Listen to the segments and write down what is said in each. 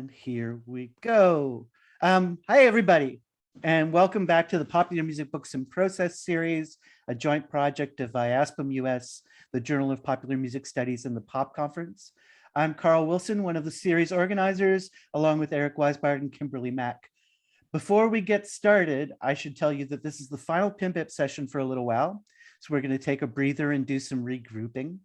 And here we go. Hi, everybody, and welcome back to the Popular Music Books in Process series, a joint project of IASPM US, the Journal of Popular Music Studies, and the POP Conference. I'm Carl Wilson, one of the series organizers, along with Eric Weisbart and Kimberly Mack. Before we get started, I should tell you that this is the final PMBIP session for a little while, so we're going to take a breather and do some regrouping.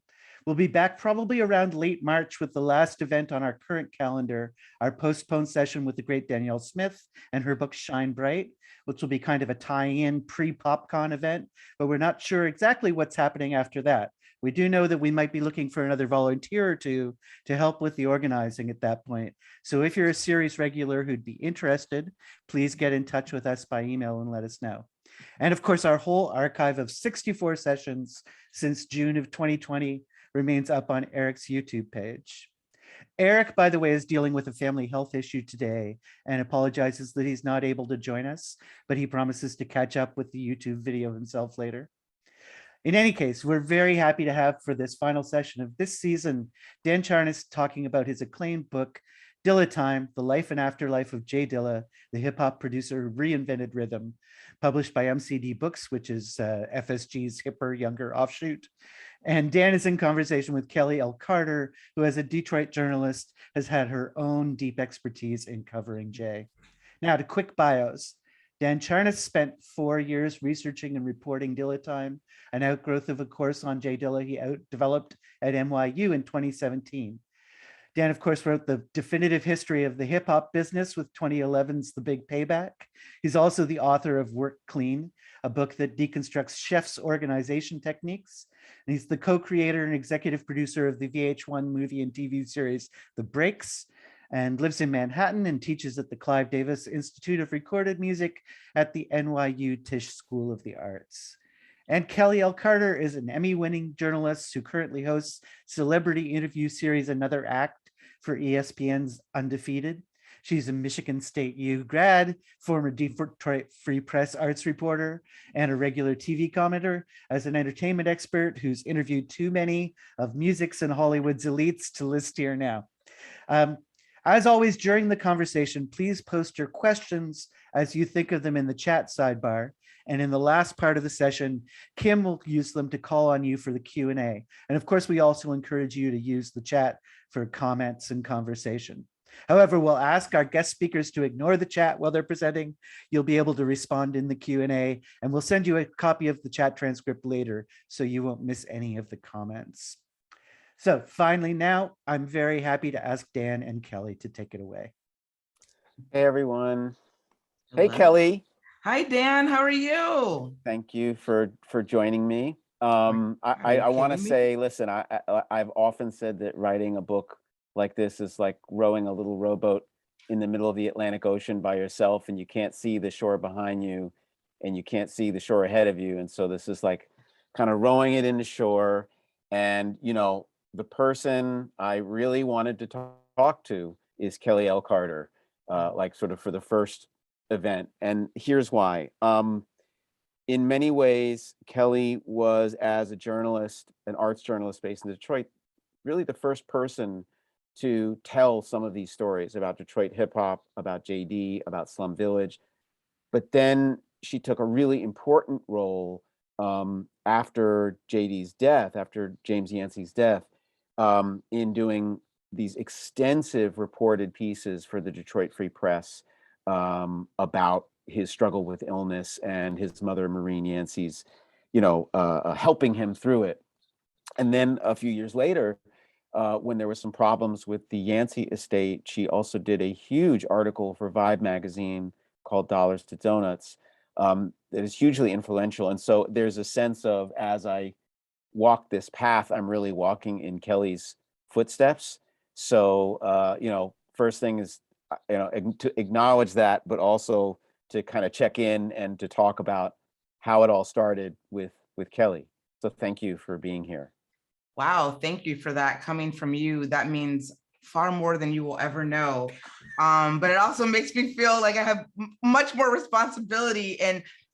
We'll be back probably around late March with the last event on our current calendar, our postponed session with the great Danielle Smith and her book Shine Bright, which will be kind of a tie-in pre-PopCon event, but we're not sure exactly what's happening after that. We do know that we might be looking for another volunteer or two to help with the organizing at that point. So if you're a series regular who'd be interested, please get in touch with us by email and let us know. And of course, our whole archive of 64 sessions since June of 2020 remains up on Eric's YouTube page. Eric, by the way, is dealing with a family health issue today and apologizes that he's not able to join us, but he promises to catch up with the YouTube video himself later. In any case, we're very happy to have for this final session of this season, Dan Charnas talking about his acclaimed book, Dilla Time, The Life and Afterlife of J Dilla, the hip hop producer who reinvented rhythm, published by MCD Books, which is FSG's hipper, younger offshoot. And Dan is in conversation with Kelley L. Carter, who as a Detroit journalist has had her own deep expertise in covering Jay. Now to quick bios. Dan Charnas spent 4 years researching and reporting Dilla Time, an outgrowth of a course on J Dilla he developed at NYU in 2017. Dan, of course, wrote the definitive history of the hip hop business with 2011's The Big Payback. He's also the author of Work Clean, a book that deconstructs chefs' organization techniques. And he's the co-creator and executive producer of the VH1 movie and TV series, The Breaks, and lives in Manhattan and teaches at the Clive Davis Institute of Recorded Music at the NYU Tisch School of the Arts. And Kelley L. Carter is an Emmy-winning journalist who currently hosts celebrity interview series Another Act for ESPN's Undefeated. She's a Michigan State U grad, former Detroit Free Press arts reporter, and a regular TV commenter. As an entertainment expert who's interviewed too many of music's and Hollywood's elites to list here now. As always, during the conversation, please post your questions as you think of them in the chat sidebar. And in the last part of the session, Kim will use them to call on you for the Q&A. And of course, we also encourage you to use the chat for comments and conversation. However, we'll ask our guest speakers to ignore the chat while they're presenting. You'll be able to respond in the Q&A, and we'll send you a copy of the chat transcript later so you won't miss any of the comments. So finally, now I'm very happy to ask Dan and Kelley to take it away. Hey, everyone. Hello. Hey, Kelley. Hi, Dan. How are you? Thank you for joining me. I want to say, listen, I've often said that writing a book like this is like rowing a little rowboat in the middle of the Atlantic Ocean by yourself, and you can't see the shore behind you and you can't see the shore ahead of you. And so this is like kind of rowing it into shore. And, you know, the person I really wanted to talk to is Kelley L. Carter, like sort of for the first event. And here's why. In many ways, Kelley was, as a journalist, an arts journalist based in Detroit, really the first person to tell some of these stories about Detroit hip hop, about JD, about Slum Village. But then she took a really important role after JD's death, after James Yancey's death, in doing these extensive reported pieces for the Detroit Free Press about his struggle with illness and his mother, Maureen Yancey's, helping him through it. And then a few years later, when there were some problems with the Yancey estate, she also did a huge article for Vibe magazine called Dollars to Donuts that is hugely influential. And so there's a sense of, as I walk this path, I'm really walking in Kelley's footsteps. So, first thing is, to acknowledge that, but also to kind of check in and to talk about how it all started with Kelley. So thank you for being here. Wow, thank you for that. Coming from you, that means far more than you will ever know. But it also makes me feel like I have much more responsibility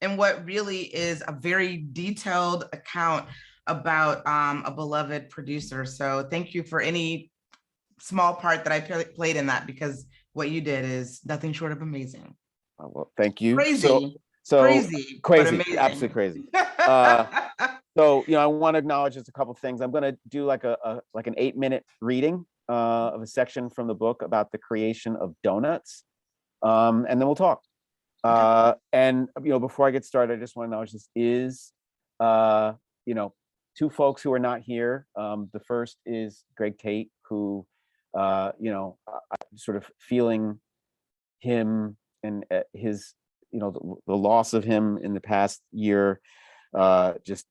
in what really is a very detailed account about a beloved producer. So thank you for any small part that I played in that, because what you did is nothing short of amazing. Well, thank you. Crazy, So crazy, but crazy, amazing. absolutely crazy. So, I want to acknowledge just a couple of things. I'm going to do like an 8-minute reading of a section from the book about the creation of donuts, and then we'll talk. And before I get started, I just want to acknowledge this is, two folks who are not here. The first is Greg Tate, who, sort of feeling him and his, the loss of him in the past year, just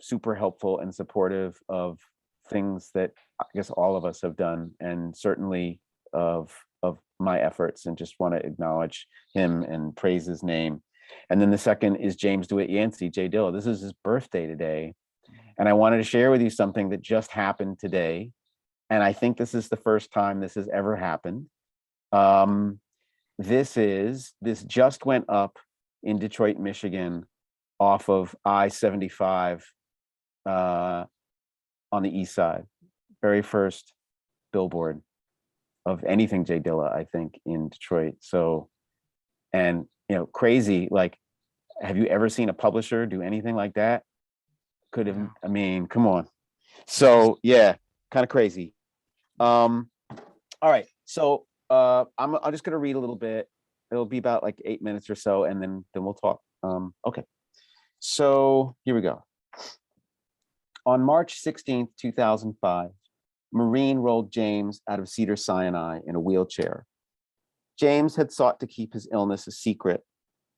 super helpful and supportive of things that I guess all of us have done, and certainly of my efforts, and just want to acknowledge him and praise his name. And then the second is James Dewitt Yancey, J Dilla. This is his birthday today. And I wanted to share with you something that just happened today. And I think this is the first time this has ever happened. This just went up in Detroit, Michigan, off of I-75 on the east side. Very first billboard of anything J Dilla, I think, in Detroit. So, and crazy, like, have you ever seen a publisher do anything like that? Could have, I mean, come on. So yeah, kind of crazy. All right, so I'm just gonna read a little bit. It'll be about like 8 minutes or so, and then we'll talk. Okay, so here we go. On March 16th, 2005, Marine rolled James out of Cedars-Sinai in a wheelchair. James had sought to keep his illness a secret.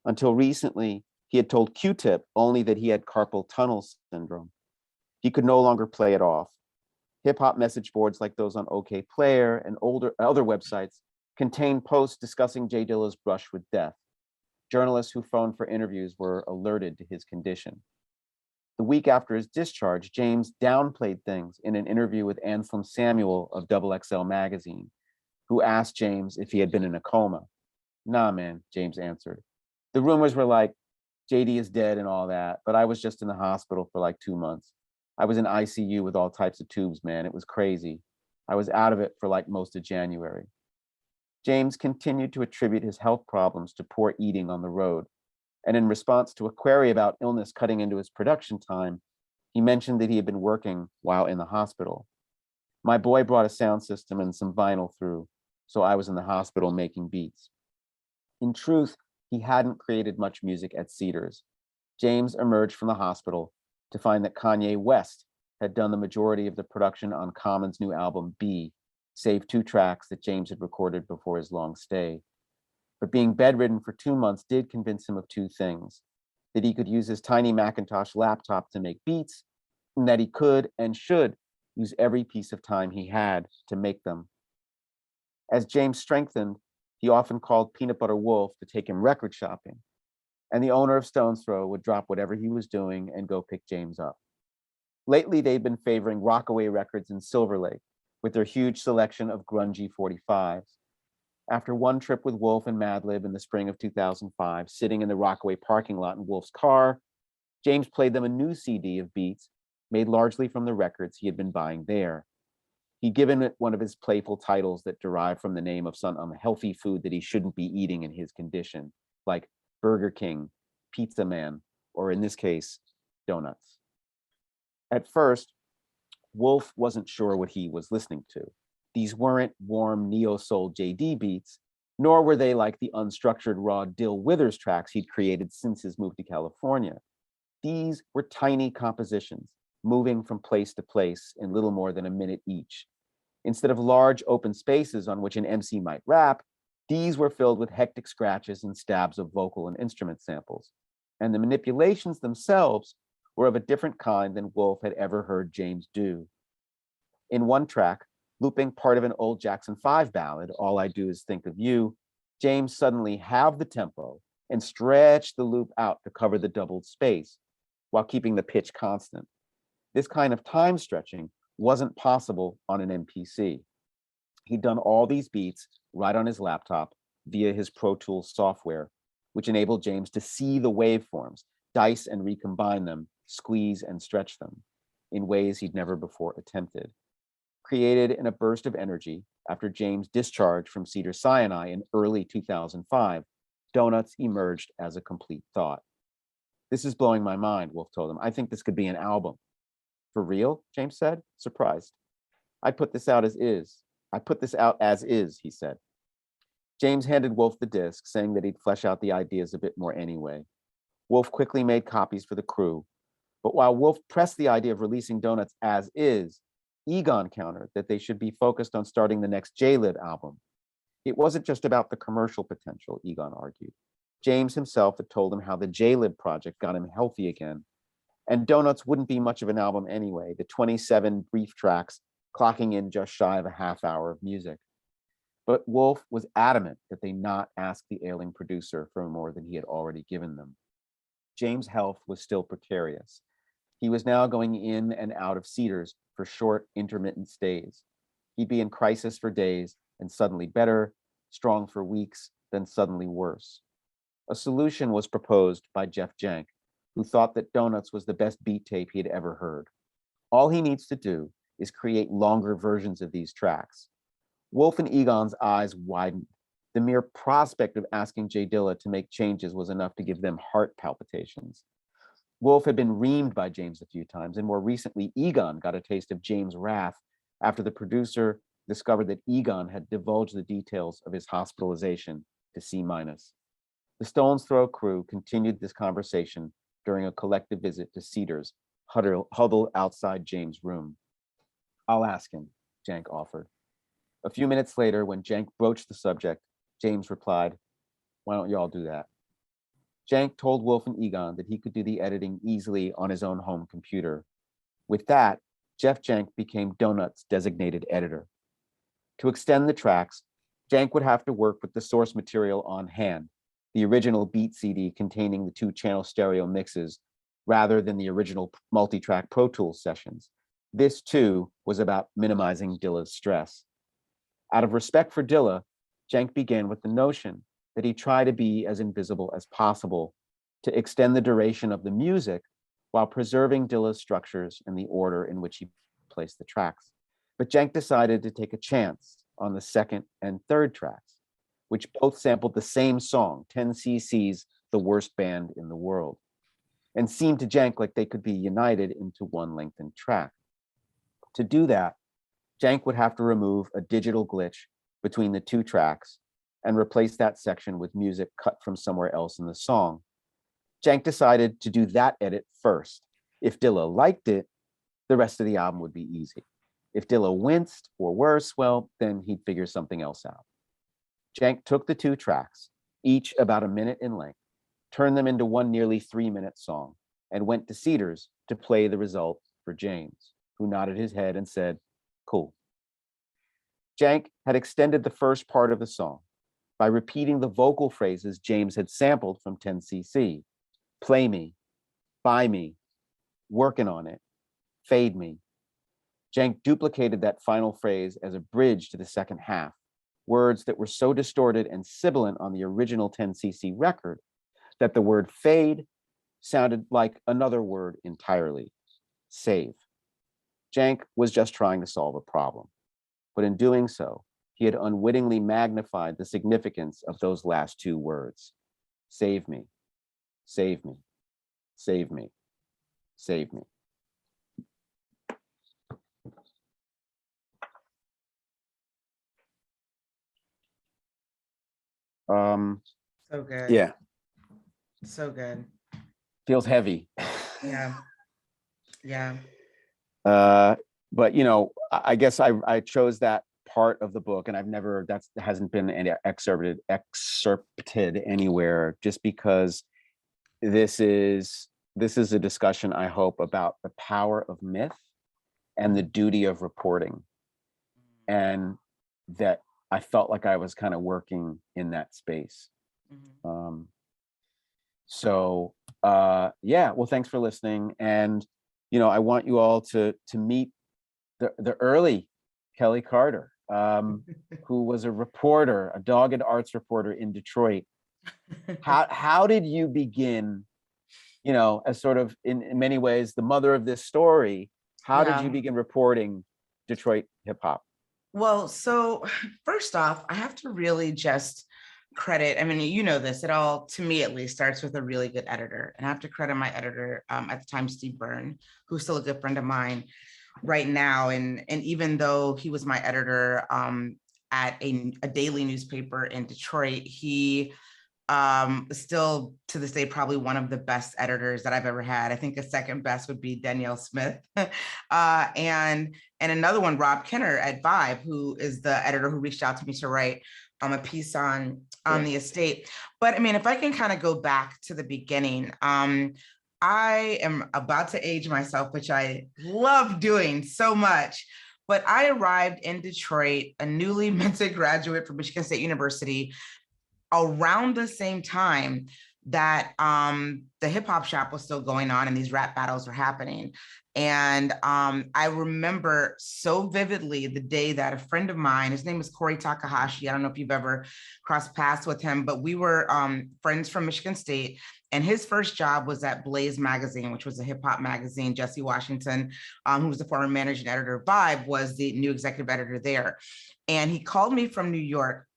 Until recently, he had told Q-Tip only that he had carpal tunnel syndrome. He could no longer play it off. Hip-hop message boards like those on OK Player and other websites contained posts discussing J Dilla's brush with death. Journalists who phoned for interviews were alerted to his condition. The week after his discharge, James downplayed things in an interview with Anselm Samuel of XXL magazine, who asked James if he had been in a coma. Nah, man, James answered. The rumors were like, JD is dead and all that, but I was just in the hospital for like 2 months. I was in ICU with all types of tubes, man. It was crazy. I was out of it for like most of January. James continued to attribute his health problems to poor eating on the road. And in response to a query about illness cutting into his production time, he mentioned that he had been working while in the hospital. My boy brought a sound system and some vinyl through, so I was in the hospital making beats. In truth, he hadn't created much music at Cedars. James emerged from the hospital to find that Kanye West had done the majority of the production on Common's new album, B, save 2 tracks that James had recorded before his long stay. But being bedridden for 2 months did convince him of 2 things: that he could use his tiny Macintosh laptop to make beats, and that he could and should use every piece of time he had to make them. As James strengthened, he often called Peanut Butter Wolf to take him record shopping, and the owner of Stone's Throw would drop whatever he was doing and go pick James up. Lately, they've been favoring Rockaway Records in Silver Lake with their huge selection of grungy 45s. After one trip with Wolf and Madlib in the spring of 2005, sitting in the Rockaway parking lot in Wolf's car, James played them a new CD of beats made largely from the records he had been buying there. He'd given it one of his playful titles that derived from the name of some unhealthy food that he shouldn't be eating in his condition, like Burger King, Pizza Man, or in this case, donuts. At first, Wolf wasn't sure what he was listening to. These weren't warm neo-soul JD beats, nor were they like the unstructured raw Dill Withers tracks he'd created since his move to California. These were tiny compositions, moving from place to place in little more than a minute each. Instead of large open spaces on which an MC might rap, these were filled with hectic scratches and stabs of vocal and instrument samples. And the manipulations themselves were of a different kind than Wolf had ever heard James do. In one track, looping part of an old Jackson 5 ballad, All I Do Is Think of You, James suddenly halved the tempo and stretched the loop out to cover the doubled space while keeping the pitch constant. This kind of time stretching wasn't possible on an MPC. He'd done all these beats right on his laptop via his Pro Tools software, which enabled James to see the waveforms, dice and recombine them, squeeze and stretch them in ways he'd never before attempted. Created in a burst of energy after James' discharge from Cedars-Sinai in early 2005, Donuts emerged as a complete thought. This is blowing my mind, Wolf told him. I think this could be an album. For real? James said, surprised. I put this out as is, he said. James handed Wolf the disc, saying that he'd flesh out the ideas a bit more anyway. Wolf quickly made copies for the crew, but while Wolf pressed the idea of releasing Donuts as is, Egon countered that they should be focused on starting the next J-Lib album. It wasn't just about the commercial potential, Egon argued. James himself had told him how the J-Lib project got him healthy again, and Donuts wouldn't be much of an album anyway, the 27 brief tracks clocking in just shy of a half hour of music. But Wolf was adamant that they not ask the ailing producer for more than he had already given them. James' health was still precarious. He was now going in and out of Cedars for short, intermittent stays. He'd be in crisis for days and suddenly better, strong for weeks, then suddenly worse. A solution was proposed by Jeff Jank, who thought that Donuts was the best beat tape he had ever heard. All he needs to do is create longer versions of these tracks. Wolf and Egon's eyes widened. The mere prospect of asking J Dilla to make changes was enough to give them heart palpitations. Wolf had been reamed by James a few times, and more recently, Egon got a taste of James' wrath after the producer discovered that Egon had divulged the details of his hospitalization to C-. The Stones Throw crew continued this conversation during a collective visit to Cedars, huddled outside James' room. I'll ask him, Jank offered. A few minutes later, when Jank broached the subject, James replied, why don't you all do that? Jank told Wolf and Egon that he could do the editing easily on his own home computer. With that, Jeff Jank became Donut's designated editor. To extend the tracks, Jank would have to work with the source material on hand, the original beat CD containing the 2-channel stereo mixes, rather than the original multi-track Pro Tools sessions. This, too, was about minimizing Dilla's stress. Out of respect for Dilla, Jank began with the notion that he try to be as invisible as possible to extend the duration of the music while preserving Dilla's structures and the order in which he placed the tracks. But Jank decided to take a chance on the second and third tracks, which both sampled the same song, 10cc's The Worst Band in the World, and seemed to Jank like they could be united into one lengthened track. To do that, Jank would have to remove a digital glitch between the two tracks and replace that section with music cut from somewhere else in the song. Jank decided to do that edit first. If Dilla liked it, the rest of the album would be easy. If Dilla winced or worse, well, then he'd figure something else out. Jank took the two tracks, each about a minute in length, turned them into one nearly 3-minute song, and went to Cedars to play the result for James, who nodded his head and said, cool. Jank had extended the first part of the song by repeating the vocal phrases James had sampled from 10cc. Play me, buy me, working on it, fade me. Jank duplicated that final phrase as a bridge to the second half, words that were so distorted and sibilant on the original 10cc record that the word fade sounded like another word entirely, save. Jank was just trying to solve a problem, but in doing so, he had unwittingly magnified the significance of those last two words. Save me, save me, save me, save me. So good. Yeah. So good. Feels heavy. Yeah. Yeah. But you know, I guess I chose that part of the book, and that hasn't been any excerpted anywhere, just because this is a discussion, I hope, about the power of myth and the duty of reporting, and that I felt like I was kind of working in that space. Mm-hmm. Yeah, well, thanks for listening. And, you know, I want you all to meet the early Kelley Carter, who was a reporter, a dogged arts reporter in Detroit. How did you begin, you know, as sort of in many ways the mother of this story? How did you begin reporting Detroit hip hop? Well, so first off, I have to really just credit, I mean, you know this, it all, to me at least, starts with a really good editor. And I have to credit my editor at the time, Steve Byrne, who's still a good friend of mine right now. And even though he was my editor at a daily newspaper in Detroit, he still to this day probably one of the best editors that I've ever had. I think a second best would be Danielle Smith, and another one, Rob Kenner at Vibe, who is the editor who reached out to me to write a piece on the estate. But I mean, if I can kind of go back to the beginning, I am about to age myself, which I love doing so much. But I arrived in Detroit, a newly minted graduate from Michigan State University, around the same time that the hip hop shop was still going on and these rap battles were happening. And I remember so vividly the day that a friend of mine, his name is Corey Takahashi, I don't know if you've ever crossed paths with him, but we were friends from Michigan State. And his first job was at Blaze Magazine, which was a hip hop magazine. Jesse Washington, who was the former managing editor of Vibe, was the new executive editor there. And he called me from New York.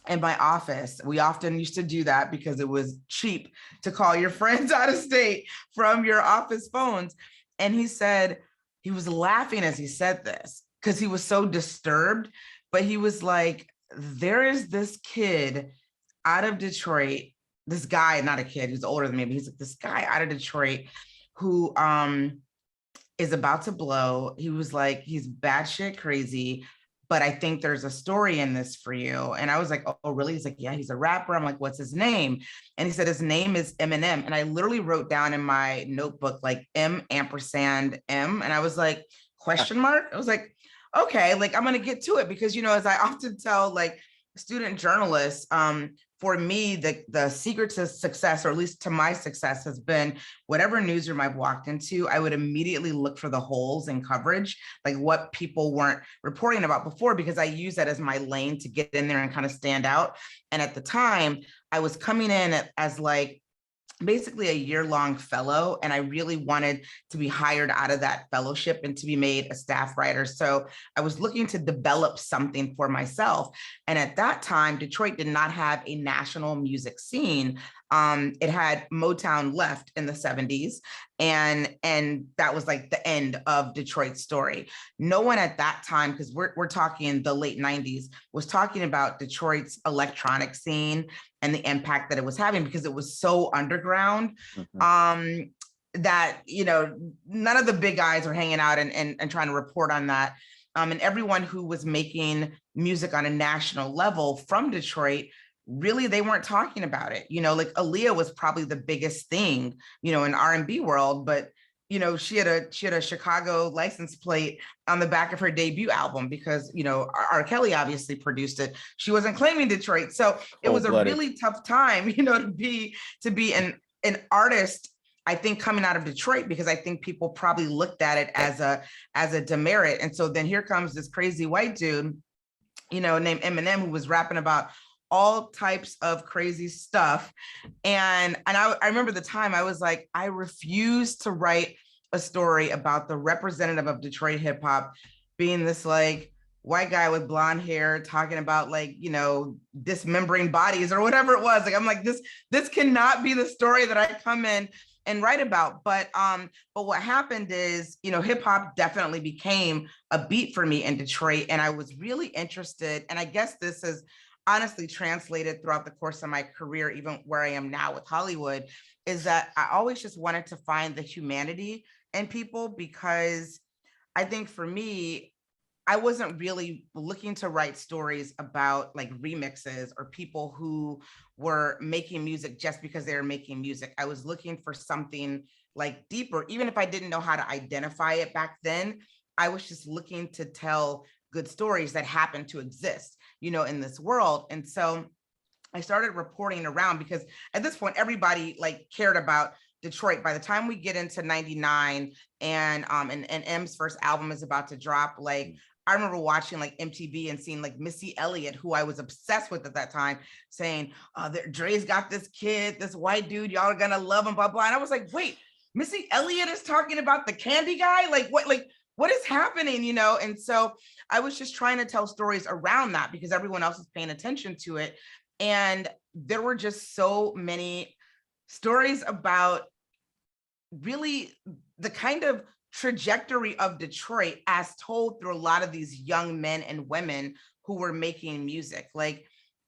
In my office, we often used to do that because it was cheap to call your friends out of state from your office phones. And he said, he was laughing as he said this because he was so disturbed, but he was like, there is this kid out of Detroit, this guy, not a kid, he's older than me, but he's like, this guy out of Detroit who is about to blow. He was like, he's batshit crazy, but I think there's a story in this for you. And I was like, oh, really? He's like, yeah, he's a rapper. I'm like, what's his name? And he said, his name is Eminem. And I literally wrote down in my notebook, like M ampersand M. And I was like, question mark? I was like, okay, like, I'm going to get to it because, you know, as I often tell like student journalists, for me, the secret to success, or at least to my success, has been whatever newsroom I've walked into, I would immediately look for the holes in coverage, like what people weren't reporting about before, because I use that as my lane to get in there and kind of stand out. And at the time, I was coming in as like basically a year-long fellow, and I really wanted to be hired out of that fellowship and to be made a staff writer. So I was looking to develop something for myself. And at that time, Detroit did not have a national music scene. It had Motown left in the 70s, and that was like the end of Detroit's story. No one at that time, because we're talking the late 90s, was talking about Detroit's electronic scene and the impact that it was having, because it was so underground. That, you know, none of the big guys are hanging out and trying to report on that. And everyone who was making music on a national level from Detroit, really, they weren't talking about it. You know, like Aaliyah was probably the biggest thing, you know, in R&B world, but you know, she had a Chicago license plate on the back of her debut album because, you know, R. Kelley obviously produced it. She wasn't claiming Detroit. So it was a really tough time, you know, to be an artist, I think, coming out of Detroit, because I think people probably looked at it as a demerit. And so then here comes this crazy white dude, you know, named Eminem, who was rapping about all types of crazy stuff. And I remember the time I was like, I refuse to write a story about the representative of Detroit hip hop being this like white guy with blonde hair talking about like, you know, dismembering bodies or whatever it was. Like, I'm like, this cannot be the story that I come in and write about. But what happened is, you know, hip hop definitely became a beat for me in Detroit. And I was really interested. And I guess this is honestly translated throughout the course of my career, even where I am now with Hollywood, is that I always just wanted to find the humanity in people, because I think for me, I wasn't really looking to write stories about like remixes or people who were making music just because they were making music. I was looking for something like deeper, even if I didn't know how to identify it back then. I was just looking to tell good stories that happen to exist, you know, in this world. And so I started reporting around, because at this point, everybody like cared about Detroit. By the time we get into 99 and M's first album is about to drop, like I remember watching like MTV and seeing like Missy Elliott, who I was obsessed with at that time, saying, Dre's got this kid, this white dude, y'all are gonna love him, blah, blah. And I was like, wait, Missy Elliott is talking about the candy guy? Like what, like what is happening, And so I was just trying to tell stories around that because everyone else is paying attention to it. And there were just so many stories about really the kind of trajectory of Detroit as told through a lot of these young men and women who were making music. Like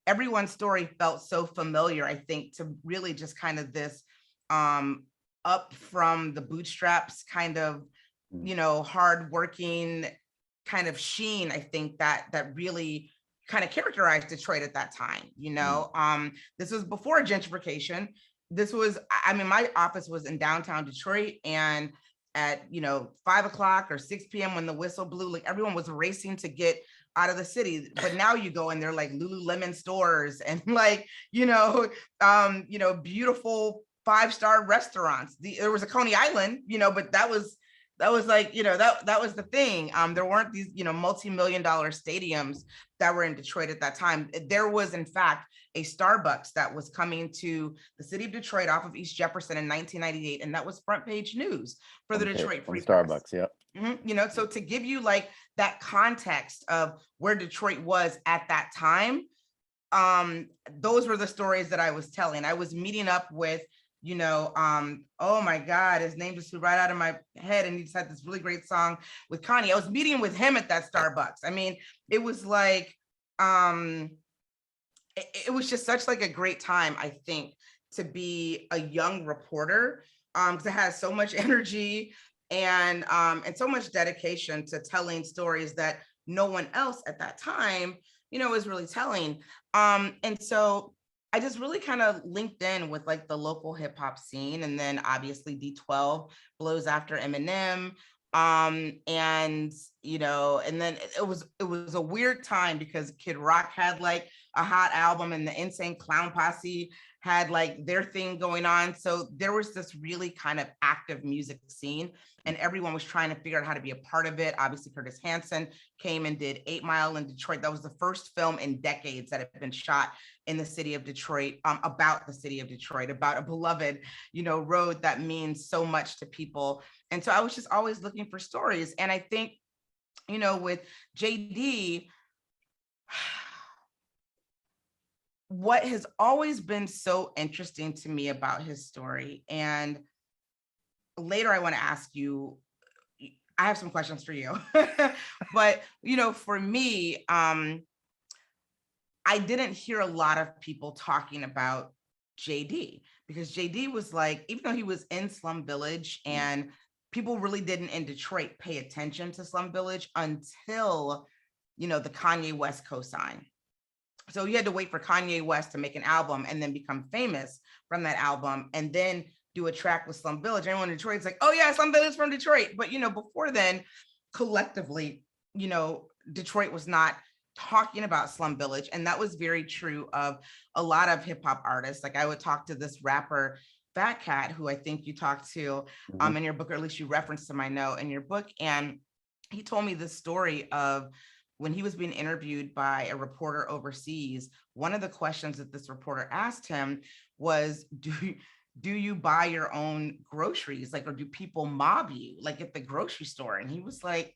everyone's story felt so familiar, I think, to really just kind of this up from the bootstraps kind of, hardworking kind of sheen, I think that really kind of characterized Detroit at that time. This was before gentrification. This was, I mean, my office was in downtown Detroit, and at 5 o'clock or 6 p.m. when the whistle blew, like everyone was racing to get out of the city. But now you go in there like Lululemon stores and like beautiful 5-star restaurants. There was a Coney Island, but that was like that was the thing. There weren't these multi-million-dollar stadiums that were in Detroit at that time. There was in fact a Starbucks that was coming to the city of Detroit off of East Jefferson in 1998, and that was front page news for the Detroit Free Press. Starbucks, yeah. So to give you like that context of where Detroit was at that time, those were the stories that I was telling. I was meeting up with oh my God, his name just flew right out of my head, and he just had this really great song with Kanye. I was meeting with him at that Starbucks. I mean, it was like, it was just such like a great time, I think, to be a young reporter, because it has so much energy and so much dedication to telling stories that no one else at that time, was really telling. And so I just really kind of linked in with like the local hip hop scene, and then obviously D12 blows after Eminem, and and then it was a weird time because Kid Rock had like a hot album, and the Insane Clown Posse had like their thing going on. So there was this really kind of active music scene, and everyone was trying to figure out how to be a part of it. Obviously, Curtis Hanson came and did 8 Mile in Detroit. That was the first film in decades that had been shot in the city of Detroit, about the city of Detroit, about a beloved, road that means so much to people. And so I was just always looking for stories. And I think, with JD, what has always been so interesting to me about his story, and later I want to ask you, I have some questions for you, but for me, I didn't hear a lot of people talking about JD, because JD was like, even though he was in Slum Village, and people really didn't in Detroit pay attention to Slum Village until, the Kanye West cosign. So you had to wait for Kanye West to make an album and then become famous from that album, and then do a track with Slum Village. Everyone in Detroit's like, oh yeah, Slum Village from Detroit. But, before then, collectively, Detroit was not talking about Slum Village. And that was very true of a lot of hip hop artists. Like I would talk to this rapper, Fat Cat, who I think you talked to in your book, or at least you referenced to my note in your book. And he told me this story of when he was being interviewed by a reporter overseas. One of the questions that this reporter asked him was, do you buy your own groceries? Like, or do people mob you like at the grocery store? And he was like,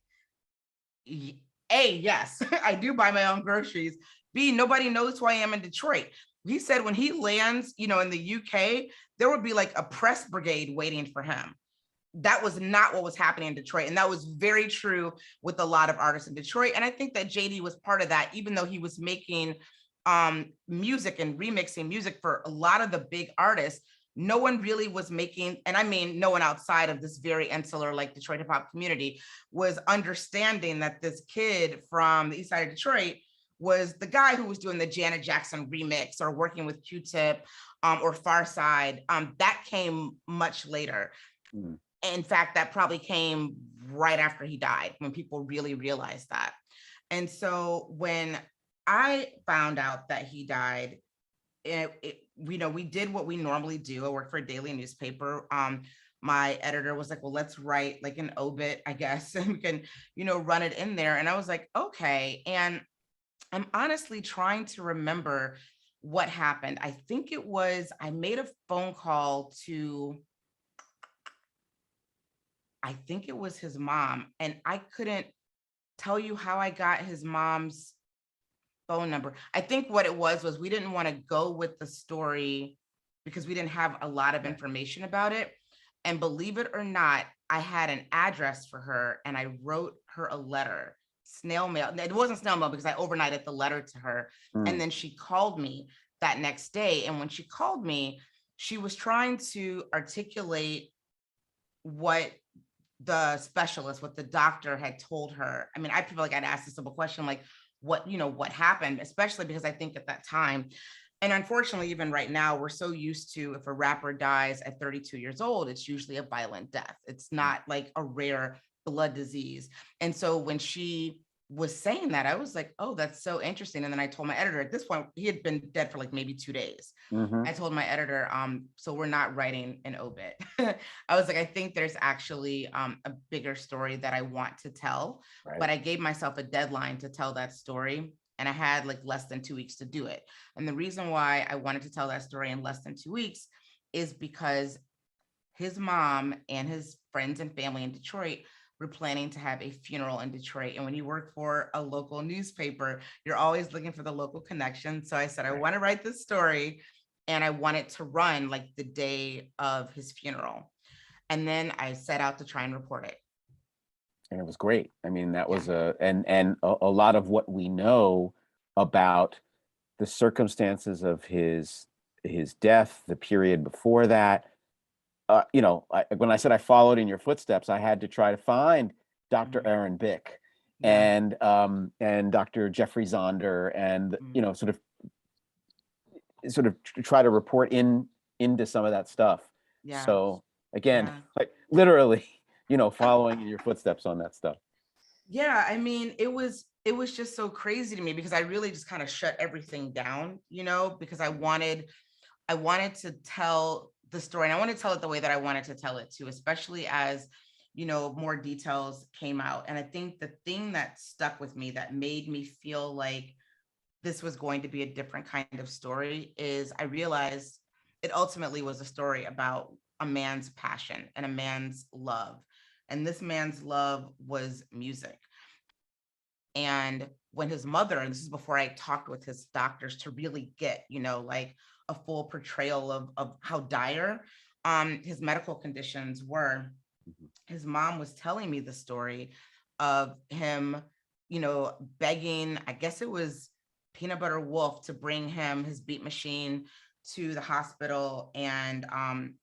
A, yes, I do buy my own groceries. B, nobody knows who I am in Detroit. He said when he lands, in the UK, there would be like a press brigade waiting for him. That was not what was happening in Detroit. And that was very true with a lot of artists in Detroit. And I think that JD was part of that, even though he was making music and remixing music for a lot of the big artists. No one really was making, and I mean, no one outside of this very insular, like Detroit hip hop community, was understanding that this kid from the east side of Detroit was the guy who was doing the Janet Jackson remix or working with Q-Tip or Pharcyde. That came much later. In fact, that probably came right after he died, when people really realized that. And so when I found out that he died, we did what we normally do. I work for a daily newspaper. My editor was like, well, let's write like an obit, I guess, and we can, run it in there. And I was like, okay. And I'm honestly trying to remember what happened. I think it was, I made a phone call to, I think it was his mom. And I couldn't tell you how I got his mom's phone number. I think what it was we didn't want to go with the story because we didn't have a lot of information about it. And believe it or not, I had an address for her and I wrote her a letter, snail mail. It wasn't snail mail because I overnighted the letter to her. And then she called me that next day. And when she called me, she was trying to articulate what the specialist, what the doctor had told her. I mean, I feel like I'd asked a simple question, like, what happened, especially because I think at that time, and unfortunately, even right now, we're so used to if a rapper dies at 32 years old, it's usually a violent death. It's not like a rare blood disease. And so when she was saying that, I was like, oh, that's so interesting. And then I told my editor at this point, he had been dead for like maybe 2 days. I told my editor, so we're not writing an obit. I was like, I think there's actually a bigger story that I want to tell, but I gave myself a deadline to tell that story. And I had like less than 2 weeks to do it. And the reason why I wanted to tell that story in less than 2 weeks is because his mom and his friends and family in Detroit were planning to have a funeral in Detroit. And when you work for a local newspaper, you're always looking for the local connection. So I said, I want to write this story and I want it to run like the day of his funeral. And then I set out to try and report it. And it was great. I mean, that was a lot of what we know about the circumstances of his death, the period before that. When I said I followed in your footsteps, I had to try to find Dr. Aaron Bick and Dr. Jeffrey Zonder and sort of try to report into some of that stuff. So again, like literally, following in your footsteps on that stuff. Yeah, I mean, it was just so crazy to me because I really just kind of shut everything down, because I wanted to tell the story and I want to tell it the way that I wanted to tell it too, especially as, more details came out. And I think the thing that stuck with me that made me feel like this was going to be a different kind of story is I realized it ultimately was a story about a man's passion and a man's love. And this man's love was music. And when his mother, and this is before I talked with his doctors to really get, like a full portrayal of how dire his medical conditions were, his mom was telling me the story of him, begging, I guess it was Peanut Butter Wolf to bring him his beat machine to the hospital. And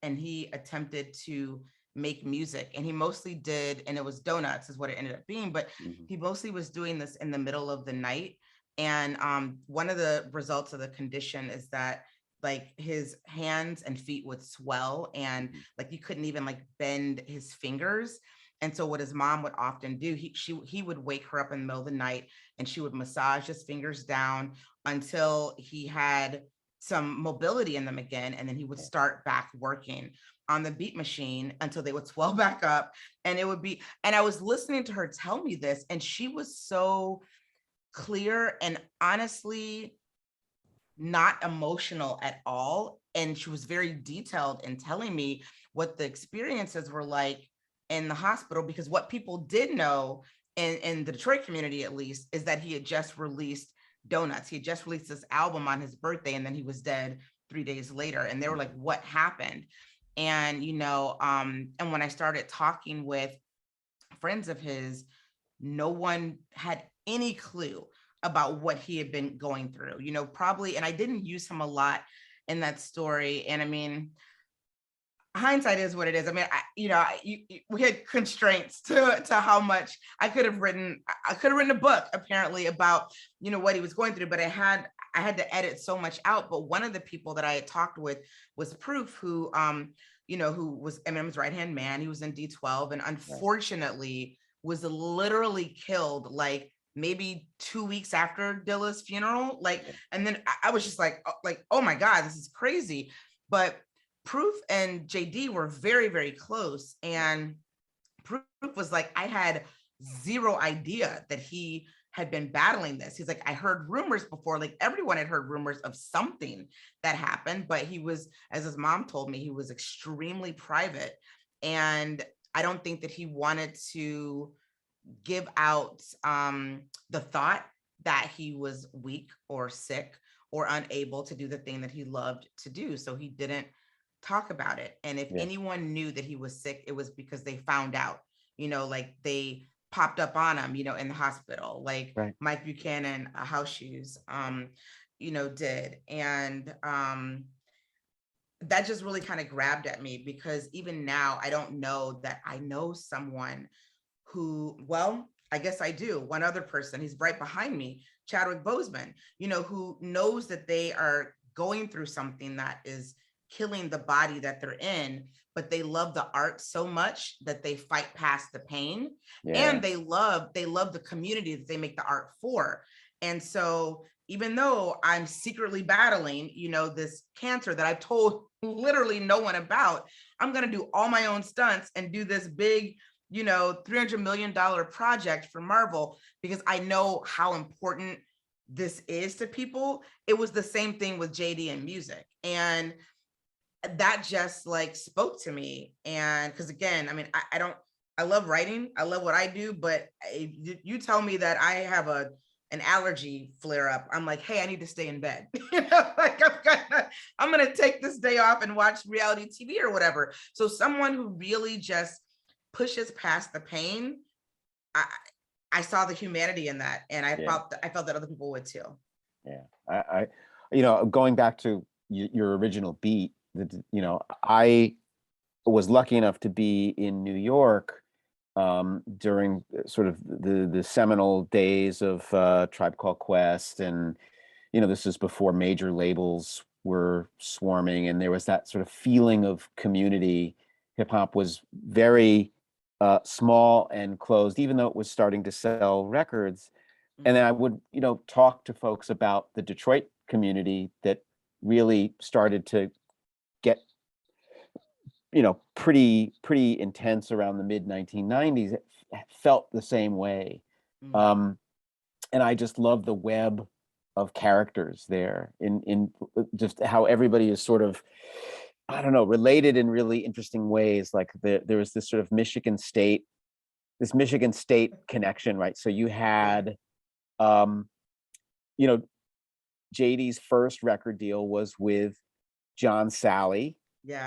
he attempted to make music and he mostly did, and it was donuts is what it ended up being, but he mostly was doing this in the middle of the night. And one of the results of the condition is that like his hands and feet would swell and like you couldn't even like bend his fingers. And so what his mom would often do, he would wake her up in the middle of the night and she would massage his fingers down until he had some mobility in them again. And then he would start back working on the beat machine until they would swell back up. And it would be, and I was listening to her tell me this and she was so clear and honestly not emotional at all. And she was very detailed in telling me what the experiences were like in the hospital, because what people did know in the Detroit community, at least, is that he had just released Donuts. He had just released this album on his birthday and then he was dead 3 days later. And they were like, what happened? And, and when I started talking with friends of his, no one had any clue about what he had been going through, probably. And I didn't use him a lot in that story. And I mean, hindsight is what it is. I mean, we had constraints to how much I could have written. I could have written a book apparently about, what he was going through, but I had to edit so much out. But one of the people that I had talked with was Proof, who, who was Eminem's right-hand man. He was in D12 and unfortunately was literally killed like maybe 2 weeks after Dilla's funeral. And then I was just like, oh my God, this is crazy. But Proof and JD were very, very close. And Proof was like, I had zero idea that he had been battling this. He's like, I heard rumors before, like everyone had heard rumors of something that happened, but he was, as his mom told me, he was extremely private. And I don't think that he wanted to give out the thought that he was weak or sick or unable to do the thing that he loved to do. So he didn't talk about it. And if anyone knew that he was sick, it was because they found out, like they popped up on him, in the hospital, like Mike Buchanan, House Shoes, did. And that just really kind of grabbed at me, because even now I don't know that I know someone who, well, I guess I do. One other person, he's right behind me, Chadwick Boseman, who knows that they are going through something that is killing the body that they're in, but they love the art so much that they fight past the pain. And they love the community that they make the art for. And so even though I'm secretly battling, this cancer that I've told literally no one about, I'm going to do all my own stunts and do this big, $300 million project for Marvel, because I know how important this is to people. It was the same thing with JD and music. And that just like spoke to me. And because again, I mean, I love writing. I love what I do, but you tell me that I have an allergy flare up, I'm like, hey, I need to stay in bed. Like I'm gonna take this day off and watch reality TV or whatever. So someone who really just pushes past the pain, I saw the humanity in that, and I felt that other people would too. Yeah, I going back to your original beat, I was lucky enough to be in New York during sort of the seminal days of Tribe Called Quest, and this is before major labels were swarming, and there was that sort of feeling of community. Hip hop was very small and closed, even though it was starting to sell records. And then I would, talk to folks about the Detroit community that really started to get, pretty intense around the mid 1990s. It felt the same way. And I just love the web of characters there in just how everybody is sort of, I don't know, related in really interesting ways. Like there was this sort of Michigan State connection, right? So you had, JD's first record deal was with John Sally,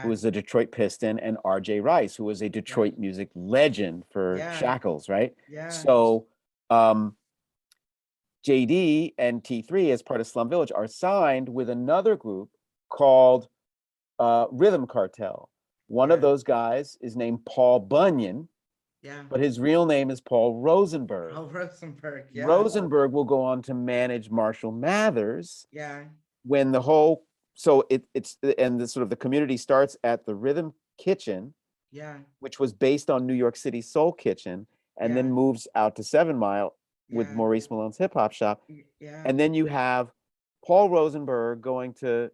who was a Detroit Piston, and RJ Rice, who was a Detroit music legend for Shackles, right? So JD and T3, as part of Slum Village, are signed with another group called Rhythm Cartel. One of those guys is named Paul Bunyan, but his real name is Paul Rosenberg. Oh, Rosenberg, Rosenberg will go on to manage Marshall Mathers. When the whole, so it's and the sort of the community starts at the Rhythm Kitchen, which was based on New York City Soul Kitchen, and then moves out to 7 Mile with Maurice Malone's Hip Hop Shop. And then you have Paul Rosenberg going to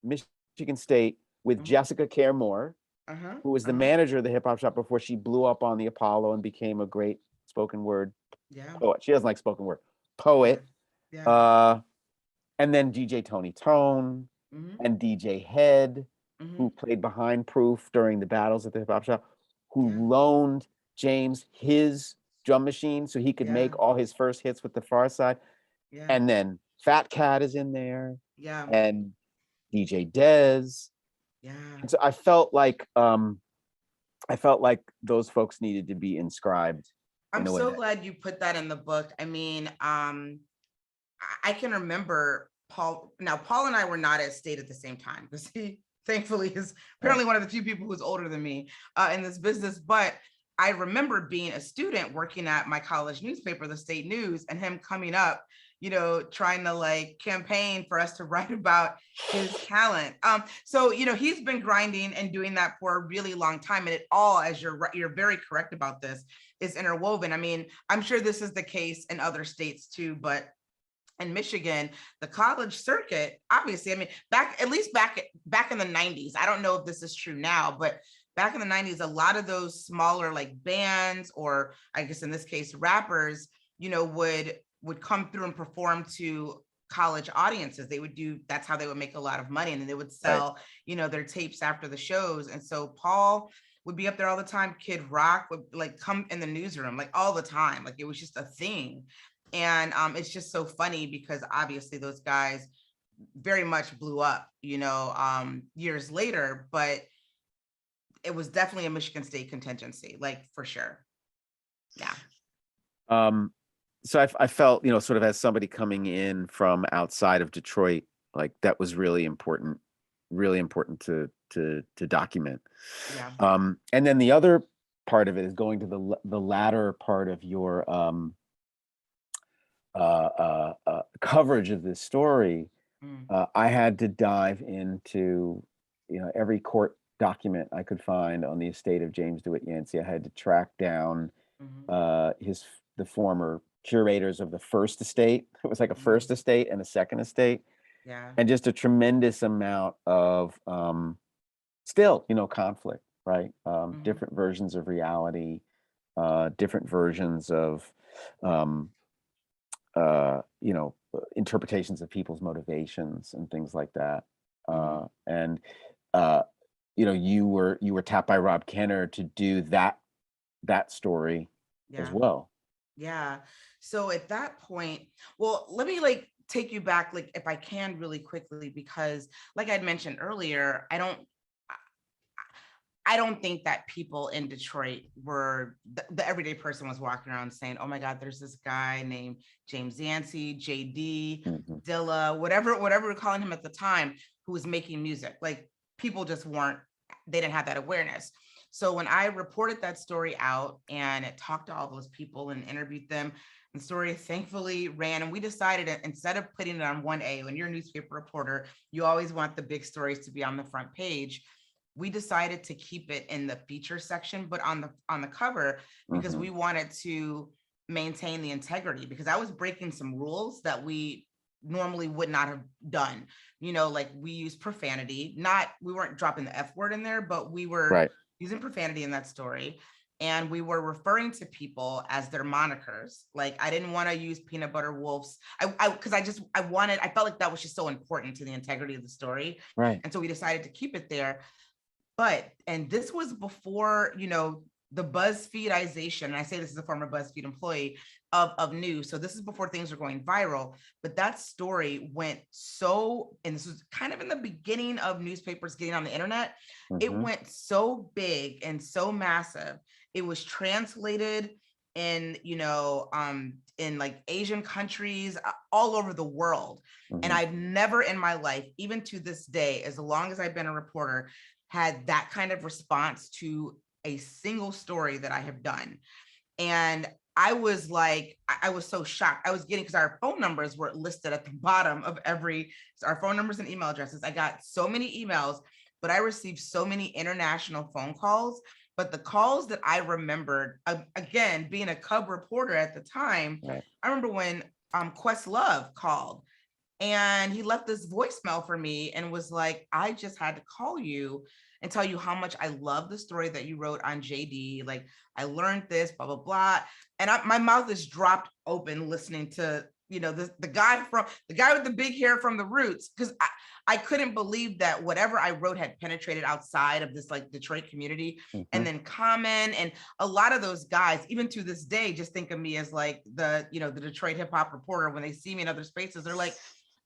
Michigan State with Jessica Care Moore, who was the manager of the Hip Hop Shop before she blew up on the Apollo and became a great spoken word poet. She doesn't like spoken word poet. And then DJ Tony Tone and DJ Head, who played behind Proof during the battles at the Hip Hop Shop, who loaned James his drum machine so he could make all his first hits with the Far Side. And then Fat Cat is in there. And DJ Dez. And so I felt like those folks needed to be inscribed. I'm so glad you put that in the book. I mean, I can remember Paul. Now, Paul and I were not at State at the same time, because he thankfully is apparently one of the few people who's older than me in this business. But I remember being a student working at my college newspaper, the State News, and him coming up, trying to like campaign for us to write about his talent. So, he's been grinding and doing that for a really long time. And it all, as you're very correct about this, is interwoven. I mean, I'm sure this is the case in other states too, but in Michigan, the college circuit, obviously, I mean, back in the 90s, I don't know if this is true now, but back in the 90s, a lot of those smaller like bands, or I guess in this case, rappers, would come through and perform to college audiences. That's how they would make a lot of money. And then they would sell, their tapes after the shows. And so Paul would be up there all the time. Kid Rock would like come in the newsroom like all the time. Like it was just a thing. And it's just so funny because obviously those guys very much blew up, years later, but it was definitely a Michigan State contingency, like for sure. Yeah. So I felt, sort of as somebody coming in from outside of Detroit, like that was really important to document. Yeah. And then the other part of it is going to the latter part of your coverage of this story. I had to dive into, every court document I could find on the estate of James Dewitt Yancey. I had to track down the former curators of the first estate. It was like a first estate and a second estate. Yeah. And just a tremendous amount of still, conflict, right? Different versions of reality, different versions of interpretations of people's motivations and things like that. And you were tapped by Rob Kenner to do that story as well. Yeah. So at that point, well, let me like take you back, like if I can really quickly, because like I'd mentioned earlier, I don't think that people in Detroit were the everyday person was walking around saying, oh my God, there's this guy named James Yancey, JD, Dilla, whatever we're calling him at the time, who was making music. Like people just they didn't have that awareness. So when I reported that story out and it talked to all those people and interviewed them, the story thankfully ran, and we decided instead of putting it on 1A, when you're a newspaper reporter, you always want the big stories to be on the front page. We decided to keep it in the feature section, but on the cover, because we wanted to maintain the integrity, because I was breaking some rules that we normally would not have done. Like we use profanity, we weren't dropping the F word in there, but we were using profanity in that story. And we were referring to people as their monikers. Like I didn't want to use Peanut Butter Wolves. I felt like that was just so important to the integrity of the story. Right. And so we decided to keep it there. And this was before, the BuzzFeedization, and I say this as a former BuzzFeed employee of news. So this is before things were going viral, but that story went and this was kind of in the beginning of newspapers getting on the internet. It went so big and so massive. It was translated in, in like Asian countries all over the world. And I've never in my life, even to this day, as long as I've been a reporter, had that kind of response to a single story that I have done. And I was so shocked. I was getting, because our phone numbers were listed at the bottom of our phone numbers and email addresses. I got so many emails, but I received so many international phone calls. But the calls that I remembered, again, being a Cub reporter at the time, I remember when Questlove called. And he left this voicemail for me and was like, I just had to call you and tell you how much I love the story that you wrote on JD. Like, I learned this, blah, blah, blah. And my mouth is dropped open listening to, the guy with the big hair from the Roots, because I couldn't believe that whatever I wrote had penetrated outside of this like Detroit community. And then Common and a lot of those guys, even to this day, just think of me as like the Detroit hip hop reporter. When they see me in other spaces, they're like,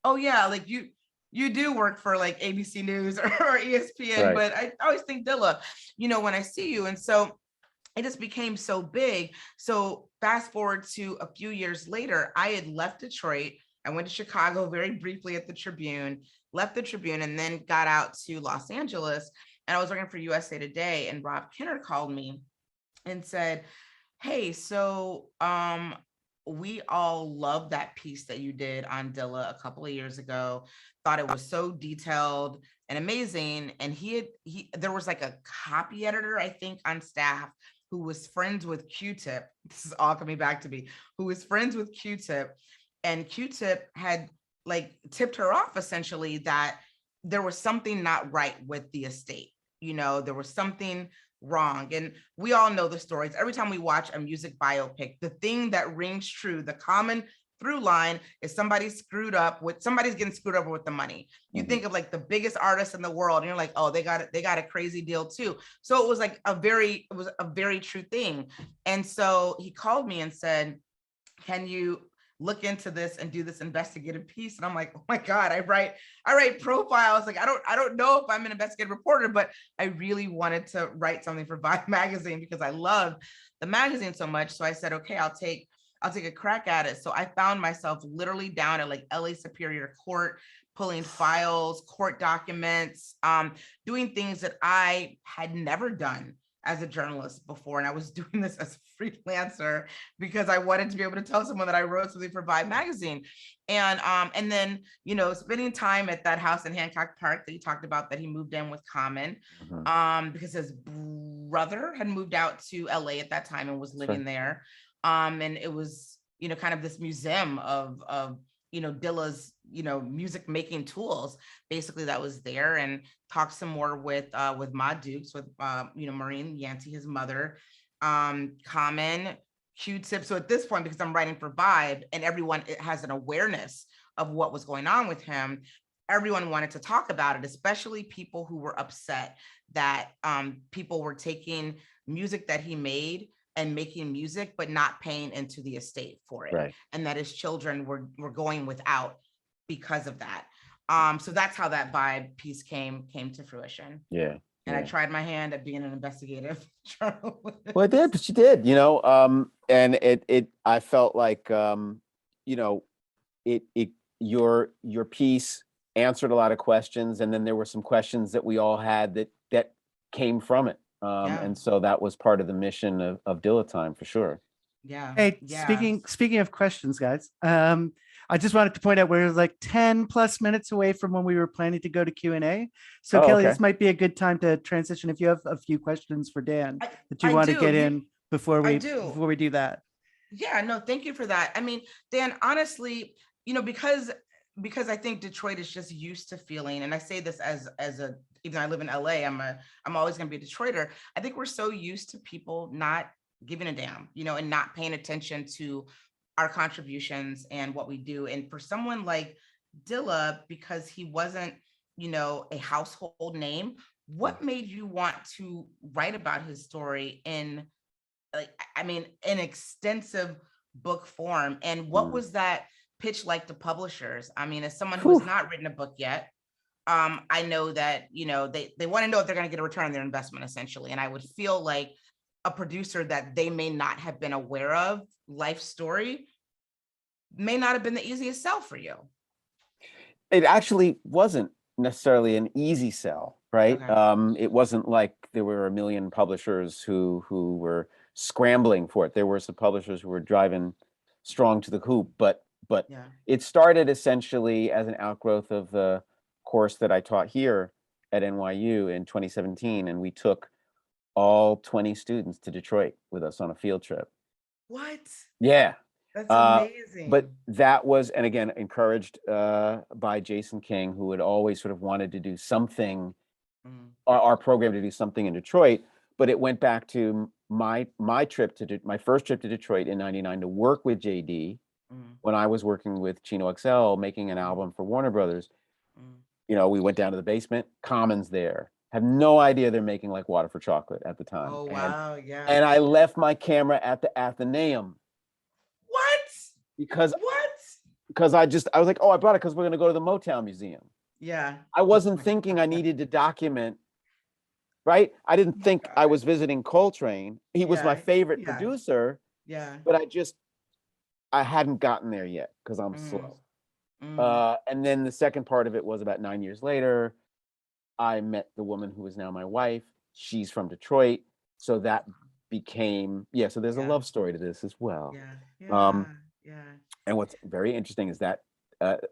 oh yeah, like you do work for like ABC News or ESPN, but I always think Dilla, when I see you. And so it just became so big. So fast forward to a few years later, I had left Detroit. I went to Chicago very briefly at the Tribune, left the Tribune, and then got out to Los Angeles. And I was working for USA Today, and Rob Kenner called me and said, hey, so we all loved that piece that you did on Dilla a couple of years ago, thought it was so detailed and amazing. And there was like a copy editor, I think, on staff who was friends with Q-Tip. This is all coming back to me, who was friends with Q-Tip. And Q-Tip had like tipped her off essentially that there was something not right with the estate. There was something wrong. And we all know the stories. Every time we watch a music biopic, the thing that rings true, the common through line is somebody's getting screwed over with the money. You think of like the biggest artists in the world and you're like, oh, they got a crazy deal too. So it was like a very true thing. And so he called me and said, can you look into this and do this investigative piece? And I'm like, oh my God, I write profiles. Like, I don't know if I'm an investigative reporter, but I really wanted to write something for Vibe magazine because I loved the magazine so much. So I said, okay, I'll take a crack at it. So I found myself literally down at like LA Superior Court, pulling files, court documents, doing things that I had never done as a journalist before. And I was doing this as a freelancer because I wanted to be able to tell someone that I wrote something for Vibe magazine. And then, you know, spending time at that house in Hancock Park that he talked about that he moved in with Common, because his brother had moved out to LA at that time and was living there. And it was, you know, kind of this museum of you know, Dilla's, you know, music making tools, basically, that was there, and talked some more with Ma Dukes, with you know, Maureen Yancey, his mother, Common, Q-Tip. So at this point, because I'm writing for Vibe and everyone has an awareness of what was going on with him, everyone wanted to talk about it, especially people who were upset that people were taking music that he made and making music, but not paying into the estate for it. Right. And that his children were going without because of that. So that's how that Vibe piece came to fruition. Yeah. And I tried my hand at being an investigative journalist. Well, but you did, you know, and I felt like, you know, your piece answered a lot of questions, and then there were some questions that we all had that came from it. And so that was part of the mission of Dilla Time, for sure. Yeah. Hey, speaking of questions, guys, I just wanted to point out we're like 10 plus minutes away from when we were planning to go to Q&A. So Kelley, this might be a good time to transition if you have a few questions for Dan that you want to get in before we do that. Yeah, no, thank you for that. I mean, Dan, honestly, you know, because I think Detroit is just used to feeling, and I say this as a, even though I live in LA, I'm always going to be a Detroiter. I think we're so used to people not giving a damn, you know, and not paying attention to our contributions and what we do. And for someone like Dilla, because he wasn't, you know, a household name, what made you want to write about his story in, like, I mean, in extensive book form? And what was that pitch like to publishers? I mean, as someone who has not written a book yet, I know that, you know, they want to know if they're going to get a return on their investment, essentially. And I would feel like a producer that they may not have been aware of, life story, may not have been the easiest sell for you. It actually wasn't necessarily an easy sell, right? Okay. It wasn't like there were a million publishers who were scrambling for it. There were some publishers who were driving strong to the hoop, but it started essentially as an outgrowth of the course that I taught here at NYU in 2017, and we took all 20 students to Detroit with us on a field trip. What? Yeah. That's amazing. But that was, and again, encouraged by Jason King, who had always sort of wanted to do something, our program to do something in Detroit. But it went back to my first trip to Detroit in '99 to work with JD when I was working with Chino XL, making an album for Warner Brothers. You know, we went down to the basement, Common's there. Have no idea they're making like Water for Chocolate at the time. Oh, wow, yeah. And I left my camera at the Athenaeum. What? Because I was like, oh, I brought it because we're going to go to the Motown Museum. Yeah. I wasn't thinking I needed to document, right? I didn't think I was visiting Coltrane. He was my favorite producer. Yeah. But I hadn't gotten there yet because I'm slow. And then the second part of it was about 9 years later, I met the woman who is now my wife. She's from Detroit. So that became, so there's a love story to this as well. Yeah. And what's very interesting is that,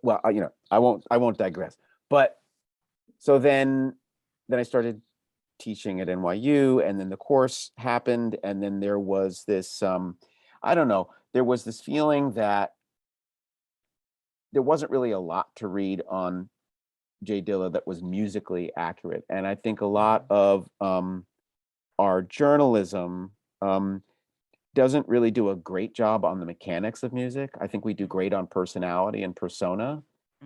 well, you know, I won't digress. But so then I started teaching at NYU, and then the course happened. And then there was this, I don't know, there was this feeling that there wasn't really a lot to read on J Dilla that was musically accurate. And I think a lot of our journalism doesn't really do a great job on the mechanics of music. I think we do great on personality and persona,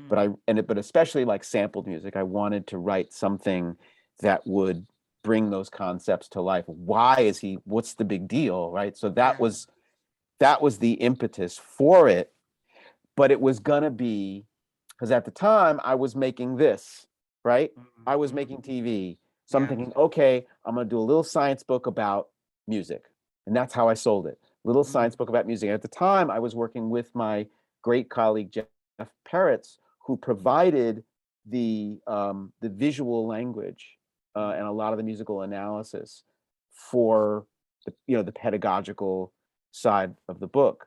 but especially like sampled music, I wanted to write something that would bring those concepts to life. What's the big deal, right? So that was the impetus for it, but it was gonna be, because at the time I was making this, right? I was making TV. So I'm thinking, okay, I'm gonna do a little science book about music. And that's how I sold it. Little science book about music. At the time, I was working with my great colleague, Jeff Peretz, who provided the visual language and a lot of the musical analysis for the pedagogical side of the book.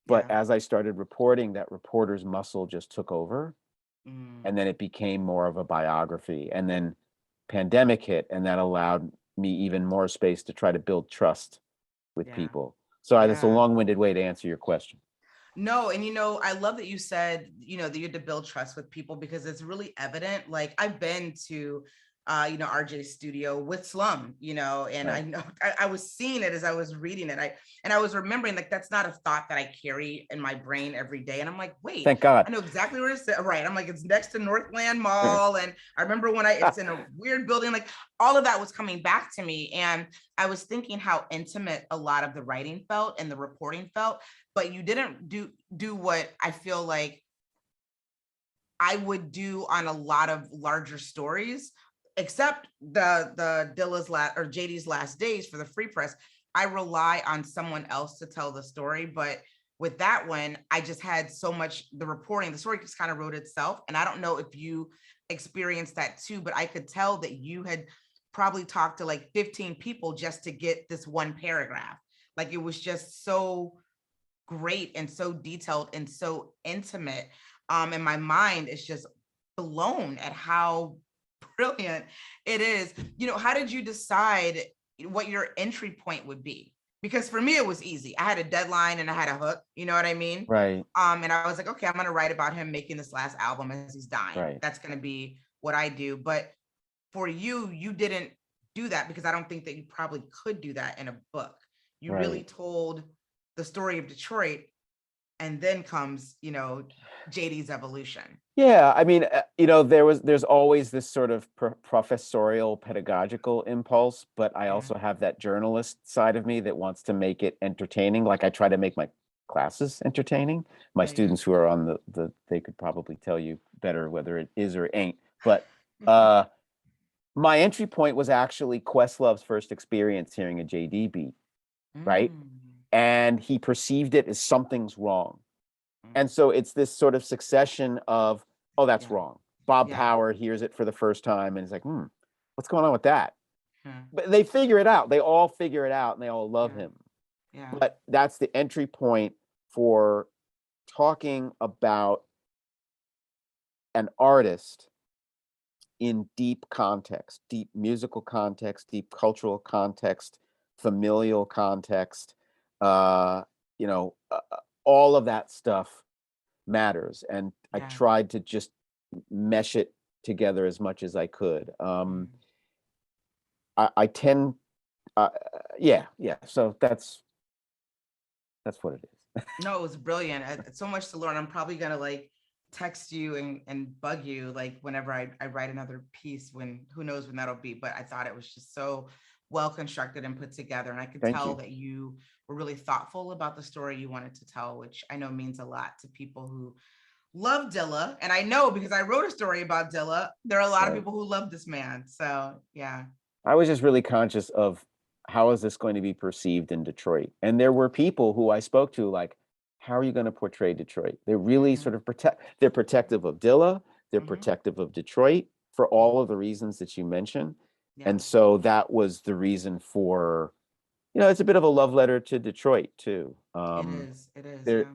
But as I started reporting, that reporter's muscle just took over. And then it became more of a biography. And then pandemic hit, and that allowed me even more space to try to build trust with people. So that's a long-winded way to answer your question. No, and I love that you said, that you had to build trust with people, because it's really evident. Like, I've been to RJ's studio with Slum, and I know I was seeing it as I was reading it. I was remembering, like, that's not a thought that I carry in my brain every day. And I'm like, wait, thank God. I know exactly where it's at. Right. I'm like, it's next to Northland Mall. And I remember when it's in a weird building, like all of that was coming back to me. And I was thinking how intimate a lot of the writing felt and the reporting felt, but you didn't do what I feel like I would do on a lot of larger stories, except the Dilla's last, or JD's last days for the Free Press. I rely on someone else to tell the story, but with that one, I just had so much, the reporting, the story just kind of wrote itself. And I don't know if you experienced that too, but I could tell that you had probably talked to like 15 people just to get this one paragraph. Like, it was just so great and so detailed and so intimate. And my mind is just blown at how brilliant it is. How did you decide what your entry point would be? Because for me, it was easy. I had a deadline and I had a hook, you know what I mean? Right. And I was like, okay, I'm going to write about him making this last album as he's dying. Right. That's going to be what I do. But for you, you didn't do that, because I don't think that you probably could do that in a book. You really told the story of Detroit, and then comes, JD's evolution. Yeah, I mean, there's always this sort of professorial pedagogical impulse, but I also have that journalist side of me that wants to make it entertaining. Like, I try to make my classes entertaining. My students who are on they could probably tell you better whether it is or ain't. But my entry point was actually Questlove's first experience hearing a JD beat, right? And he perceived it as something's wrong. And so it's this sort of succession of, oh, that's wrong. Bob Power hears it for the first time and is like, what's going on with that? But they figure it out. They all figure it out and they all love him. But that's the entry point for talking about an artist in deep context, deep musical context, deep cultural context, familial context, all of that stuff matters. And I tried to just mesh it together as much as I could. I tend, so that's what it is. No, it was brilliant. It's so much to learn. I'm probably going to text you and bug you whenever I write another piece, who knows when that'll be. But I thought it was just so well constructed and put together. And I could tell that you were really thoughtful about the story you wanted to tell, which I know means a lot to people who love Dilla. And I know, because I wrote a story about Dilla, there are a lot of people who love this man. So yeah. I was just really conscious of how is this going to be perceived in Detroit? And there were people who I spoke to like, how are you going to portray Detroit? They're really sort of they're protective of Dilla. They're protective of Detroit for all of the reasons that you mentioned. And so that was the reason for, it's a bit of a love letter to Detroit too. It is.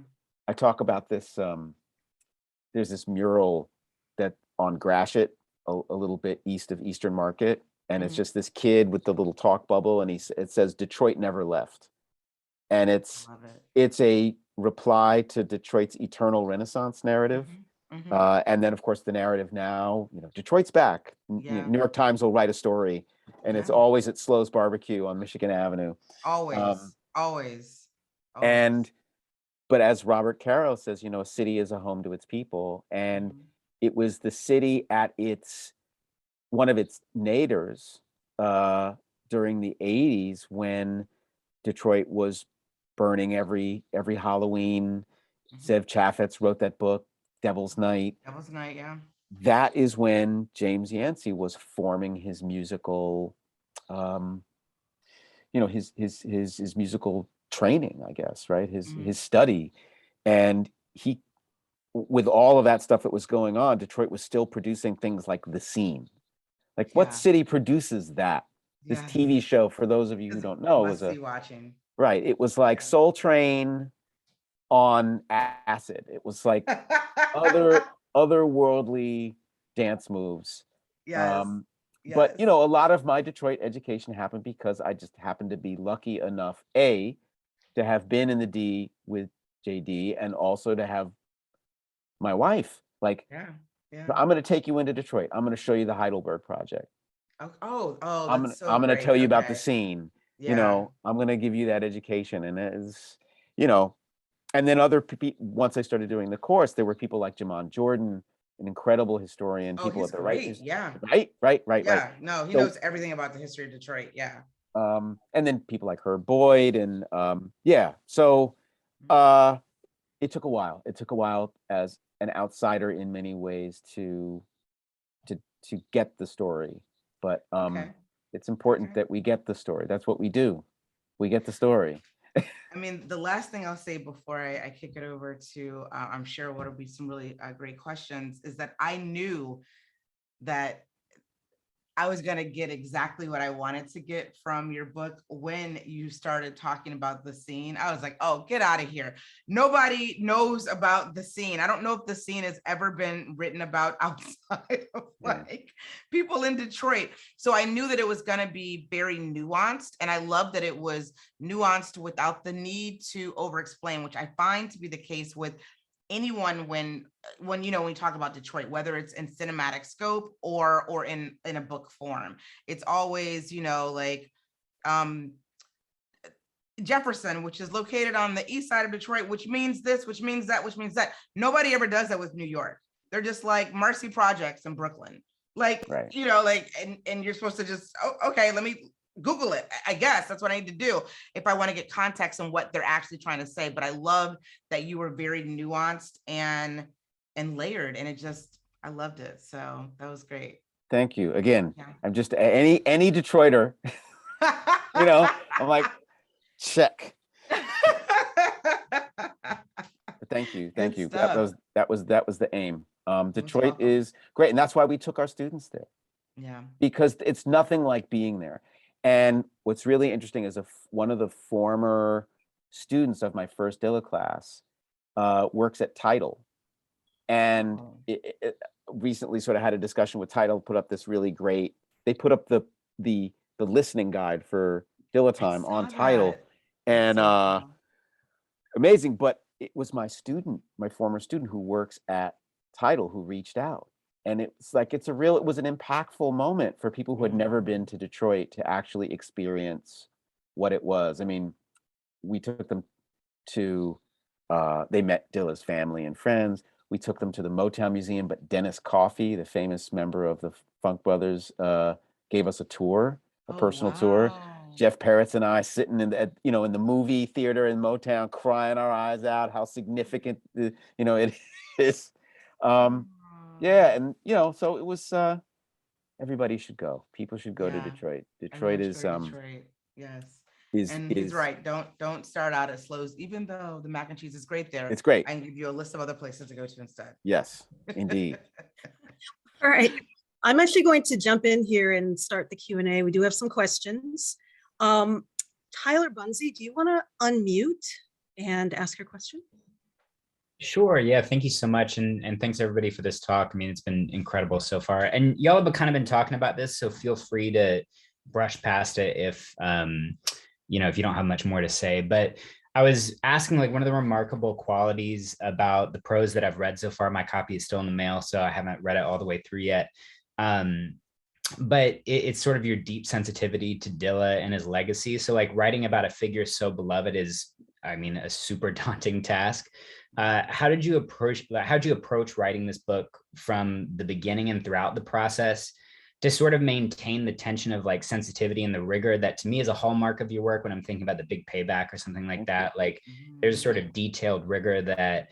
I talk about this. There's this mural that on Gratiot, a little bit east of Eastern Market. And it's just this kid with the little talk bubble. And it says, Detroit never left. And it's a reply to Detroit's eternal Renaissance narrative. And then, of course, the narrative now, Detroit's back. New York Times will write a story, and it's always at Slow's Barbecue on Michigan Avenue. Always. Oh, And but as Robert Caro says, a city is a home to its people, and it was the city at one of its nadirs during the 80s when Detroit was burning every Halloween. Zev Chaffetz wrote that book, Devil's Night. Devil's Night, yeah. That is when James Yancey was forming his musical, his musical training, I guess, right? His study. And with all of that stuff that was going on, Detroit was still producing things like The Scene. Like, what city produces that? This TV show, for those of you who don't know, was watching. Right. It was like Soul Train on acid. It was like otherworldly dance moves. Yes. But a lot of my Detroit education happened because I just happened to be lucky enough, to have been in the D with JD, and also to have my wife. Like, I'm going to take you into Detroit. I'm going to show you the Heidelberg Project. Oh, I'm going to tell you about the scene. I'm going to give you that education. And it's, and then other people, once I started doing the course, there were people like Jamon Jordan, an incredible historian, people at the right. Right. No, he knows everything about the history of Detroit. Yeah. And then people like Herb Boyd and so it took a while. It took a while as an outsider in many ways to get the story. But it's important that we get the story. That's what we do. We get the story. I mean, the last thing I'll say before I kick it over to, I'm sure what'll be some really great questions, is that I knew that I was going to get exactly what I wanted to get from your book when you started talking about the scene. I was like, oh, get out of here. Nobody knows about the scene. I don't know if the scene has ever been written about outside of like people in Detroit. So I knew that it was going to be very nuanced. And I love that it was nuanced without the need to over-explain, which I find to be the case with anyone when we talk about Detroit, whether it's in cinematic scope or in a book form, it's always Jefferson, which is located on the east side of Detroit, which means this, which means that, which means that. Nobody ever does that with New York. They're just like Marcy Projects in Brooklyn, and you're supposed to just okay, let me Google it. I guess that's what I need to do if I want to get context on what they're actually trying to say. But I love that you were very nuanced and layered, and I loved it. So that was great. Thank you. Again, I'm just any Detroiter, I'm like, check. Thank you. That was the aim. Detroit is great, and that's why we took our students there. Yeah. Because it's nothing like being there. And what's really interesting is one of the former students of my first Dilla class works at Tidal, and it recently sort of had a discussion with Tidal. Put up this really great. They put up the listening guide for Dilla Time on Tidal, and amazing. But it was my former student who works at Tidal who reached out. And it's like, it was an impactful moment for people who had never been to Detroit to actually experience what it was. I mean, we took them to, they met Dilla's family and friends. We took them to the Motown Museum, but Dennis Coffey, the famous member of the Funk Brothers, gave us a tour, a personal tour. Jeff Peretz and I sitting in the movie theater in Motown, crying our eyes out, how significant, it is. Yeah, and so it was. Everybody should go. People should go to Detroit. Detroit is yes. And he's right. Don't start out at Slows, even though the mac and cheese is great there. It's great. I can give you a list of other places to go to instead. Yes, indeed. All right, I'm actually going to jump in here and start the Q&A. We do have some questions. Tyler Bunzy, do you want to unmute and ask your question? Sure. Yeah. Thank you so much. And thanks everybody for this talk. I mean, it's been incredible so far. And y'all have kind of been talking about this, so feel free to brush past it if you don't have much more to say. But I was asking, like, one of the remarkable qualities about the prose that I've read so far, my copy is still in the mail, so I haven't read it all the way through yet, but it's sort of your deep sensitivity to Dilla and his legacy. So like writing about a figure so beloved is, I mean, a super daunting task. How'd you approach writing this book from the beginning and throughout the process to sort of maintain the tension of like sensitivity and the rigor that to me is a hallmark of your work when I'm thinking about The Big Payback or something like that? Like there's a sort of detailed rigor that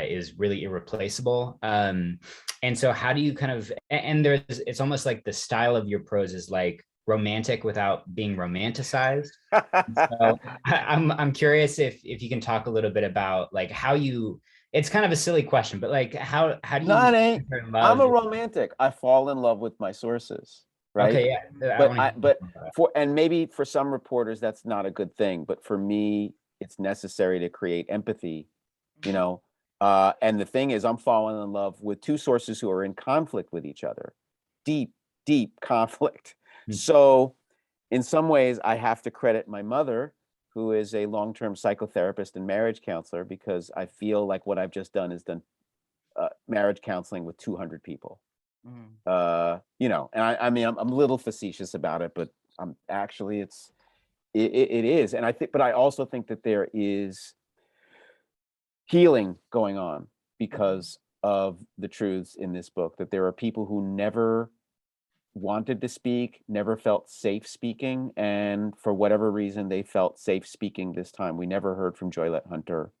is really irreplaceable. And so how do you kind of, and it's almost like the style of your prose is like romantic without being romanticized. So I'm curious if you can talk a little bit about like how you, it's kind of a silly question, but like how do you I'm a romantic. I fall in love with my sources, right? Okay, yeah. And maybe for some reporters that's not a good thing, but for me it's necessary to create empathy, you know. And the thing is, I'm falling in love with two sources who are in conflict with each other, deep conflict. So in some ways I have to credit my mother, who is a long-term psychotherapist and marriage counselor, because I feel like what I've just done is done marriage counseling with 200 people. You know, and I mean, I'm a little facetious about it, but I'm actually, it is. And I think, but I also think that there is healing going on because of the truths in this book, that there are people who never wanted to speak, never felt safe speaking, and for whatever reason they felt safe speaking this time. We never heard from Joylette Hunter,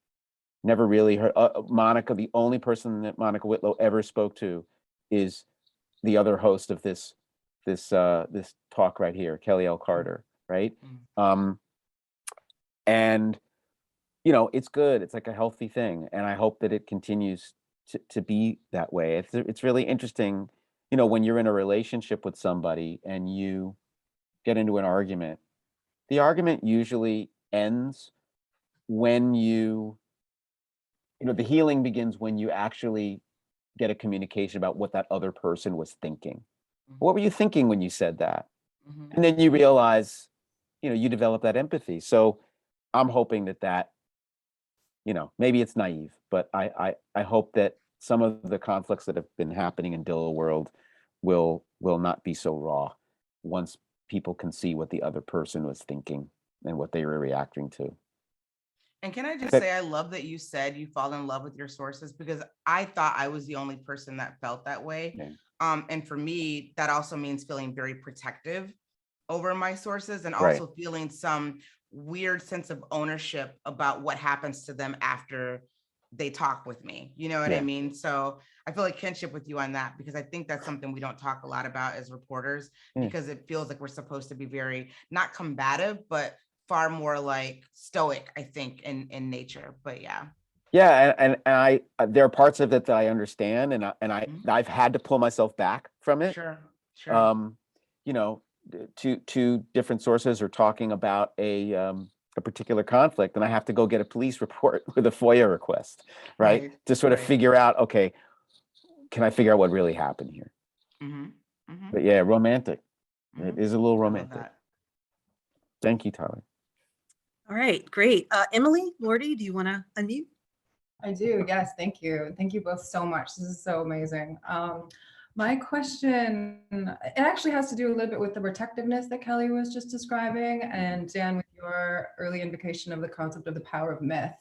never really heard Monica. The only person that Monica Whitlow ever spoke to is the other host of this talk right here, Kelley L. Carter, right? And you know, it's good. It's like a healthy thing, and I hope that it continues to be that way. It's really interesting, you know, when you're in a relationship with somebody and you get into an argument. The argument usually ends when you know, the healing begins when you actually get a communication about what that other person was thinking. What were you thinking when you said that? And then you realize, you know, you develop that empathy. So I'm hoping that you know, maybe it's naive, but I hope that some of the conflicts that have been happening in Dilla world will not be so raw once people can see what the other person was thinking and what they were reacting to. And can I just say, I love that you said you fall in love with your sources, because I thought I was the only person that felt that way. Yeah. And for me, that also means feeling very protective over my sources, and also feeling some weird sense of ownership about what happens to them after they talk with me. You know what I mean? So I feel like kinship with you on that, because I think that's something we don't talk a lot about as reporters, because it feels like we're supposed to be very, not combative, but far more like stoic, I think, in nature. But yeah. Yeah, and I there are parts of it that I understand, and I've had to pull myself back from it. Sure. You know, two different sources are talking about a particular conflict, and I have to go get a police report with a FOIA request, right? To sort of figure out, okay, can I figure out what really happened here? But yeah, romantic. It is a little romantic. Thank you, Tyler. All right, great. Emily, Morty, do you want to unmute? I do, yes, thank you. Thank you both so much. This is so amazing. My question, it actually has to do a little bit with the protectiveness that Kelley was just describing, and Dan, with your early invocation of the concept of the power of myth.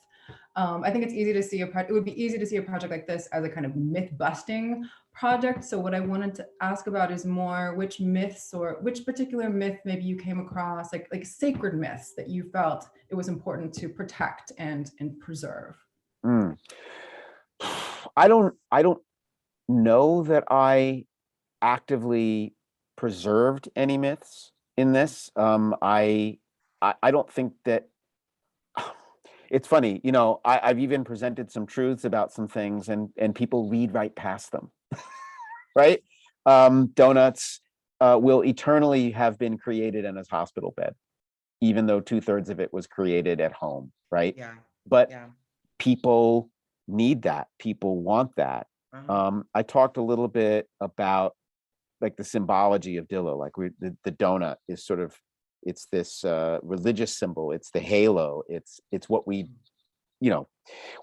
I think it's easy to see it would be easy to see a project like this as a kind of myth busting project. So what I wanted to ask about is more which myths or which particular myth maybe you came across, like sacred myths that you felt it was important to protect and preserve. I don't know that I actively preserved any myths in this. I don't think that. It's funny, you know, I've even presented some truths about some things, and people read right past them, right? Donuts will eternally have been created in a hospital bed, even though 2/3 of it was created at home, right? But people need that. People want that. I talked a little bit about like the symbology of Dillo, like the donut is sort of, it's this religious symbol. It's the halo. It's what we, you know,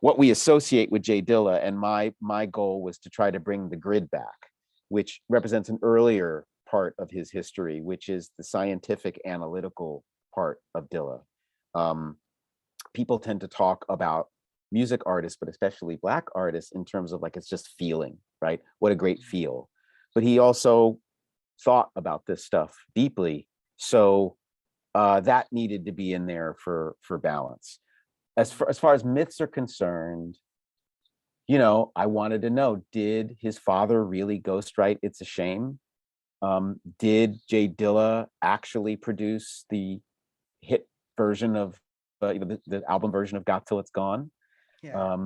what we associate with J Dilla. And my goal was to try to bring the grid back, which represents an earlier part of his history, which is the scientific analytical part of Dilla. People tend to talk about music artists, but especially Black artists, in terms of like, it's just feeling, right? What a great feel. But he also thought about this stuff deeply. So that needed to be in there for balance. As far as myths are concerned, you know, I wanted to know, did his father really ghostwrite It's a Shame? Did J Dilla actually produce the hit version of the album version of Got Till It's Gone? Yeah.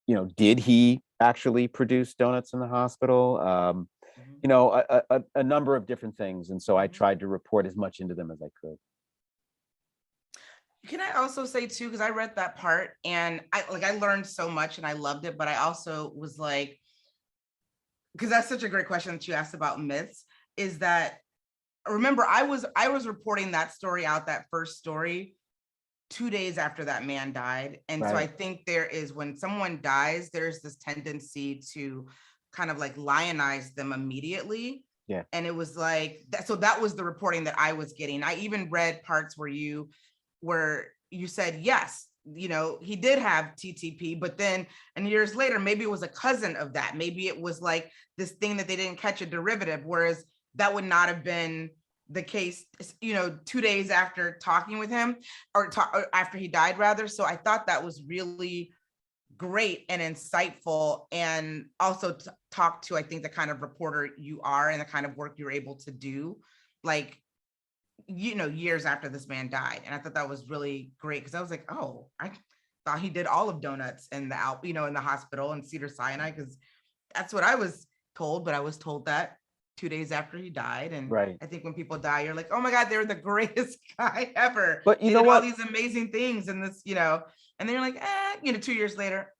You know, did he actually produce Donuts in the Hospital? You know, a number of different things. And so I tried to report as much into them as I could. Can I also say too, because I read that part and I learned so much and I loved it, but I also was like, because that's such a great question that you asked about myths, is that, remember, I was reporting that story out, that first story, 2 days after that man died. And so I think there is, when someone dies, there's this tendency to kind of like lionize them immediately. Yeah. And it was like that. So that was the reporting that I was getting. I even read parts where you said, yes, you know, he did have TTP, but then, and years later, maybe it was a cousin of that. Maybe it was like this thing that they didn't catch, a derivative, whereas that would not have been the case, you know, 2 days after talking with him, or after he died rather. So I thought that was really great and insightful, and also talk to, I think, the kind of reporter you are and the kind of work you're able to do, like, you know, years after this man died. And I thought that was really great, because I was like, oh, I thought he did all of Donuts in the you know, in the hospital and Cedars-Sinai, because that's what I was told. But I was told that 2 days after he died. And I think when people die, you're like, oh my God, they're the greatest guy ever. But you know did what? All these amazing things and this, you know, and then you're like, you know, 2 years later,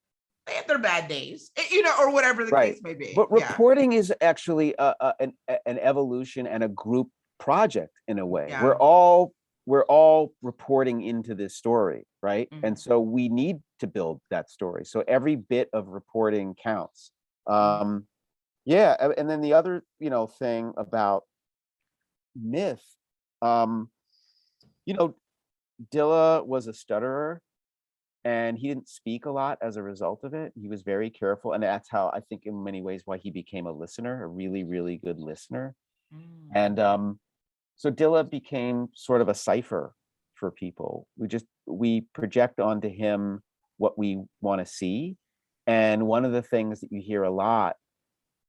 they have their bad days, you know, or whatever the case may be. But reporting is actually an evolution and a group project in a way. We're all reporting into this story, right? And so we need to build that story. So every bit of reporting counts. Yeah, and then the other, you know, thing about myth, you know, Dilla was a stutterer, and he didn't speak a lot as a result of it. He was very careful, and that's how I think, in many ways, why he became a listener, a really, really good listener. And so Dilla became sort of a cipher for people. We project onto him what we want to see. And one of the things that you hear a lot,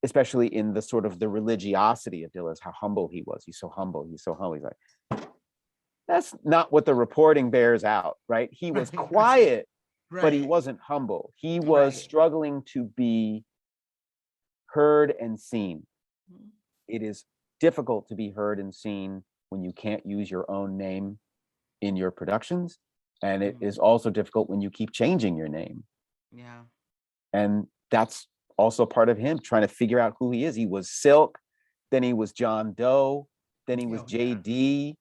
especially in the sort of the religiosity of Dilla, is how humble he was. He's so humble. He's so humble. He's like, that's not what the reporting bears out, right? He was quiet, but he wasn't humble. He was struggling to be heard and seen. It is difficult to be heard and seen when you can't use your own name in your productions. And it is also difficult when you keep changing your name. Yeah. And that's also part of him trying to figure out who he is. He was Silk, then he was John Doe, then he was JD.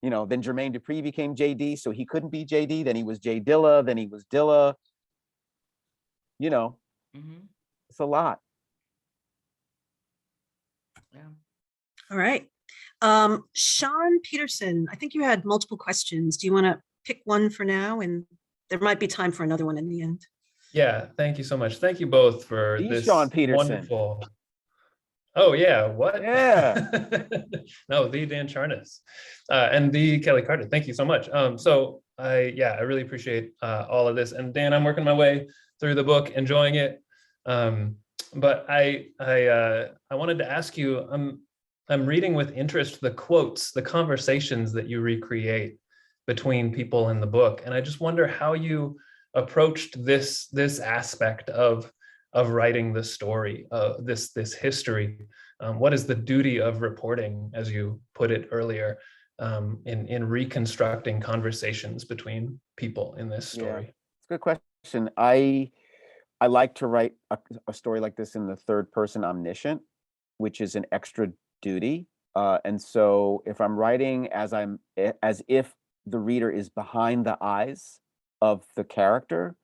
You know, then Jermaine Dupri became JD, so he couldn't be JD. Then he was J Dilla, then he was Dilla. You know, it's a lot. Yeah. All right. Sean Peterson, I think you had multiple questions. Do you want to pick one for now? And there might be time for another one in the end. Yeah, thank you so much. Thank you both for this Sean Peterson. Wonderful. Oh yeah, what? Yeah. No, the Dan Charnas and the Kelley Carter. Thank you so much. So I really appreciate all of this. And Dan, I'm working my way through the book, enjoying it. But I wanted to ask you, I'm reading with interest the quotes, the conversations that you recreate between people in the book, and I just wonder how you approached this aspect of writing the story, this history. What is the duty of reporting, as you put it earlier, in reconstructing conversations between people in this story? It's a good question. I like to write a story like this in the third person omniscient, which is an extra duty. And so if I'm writing as if the reader is behind the eyes of the character,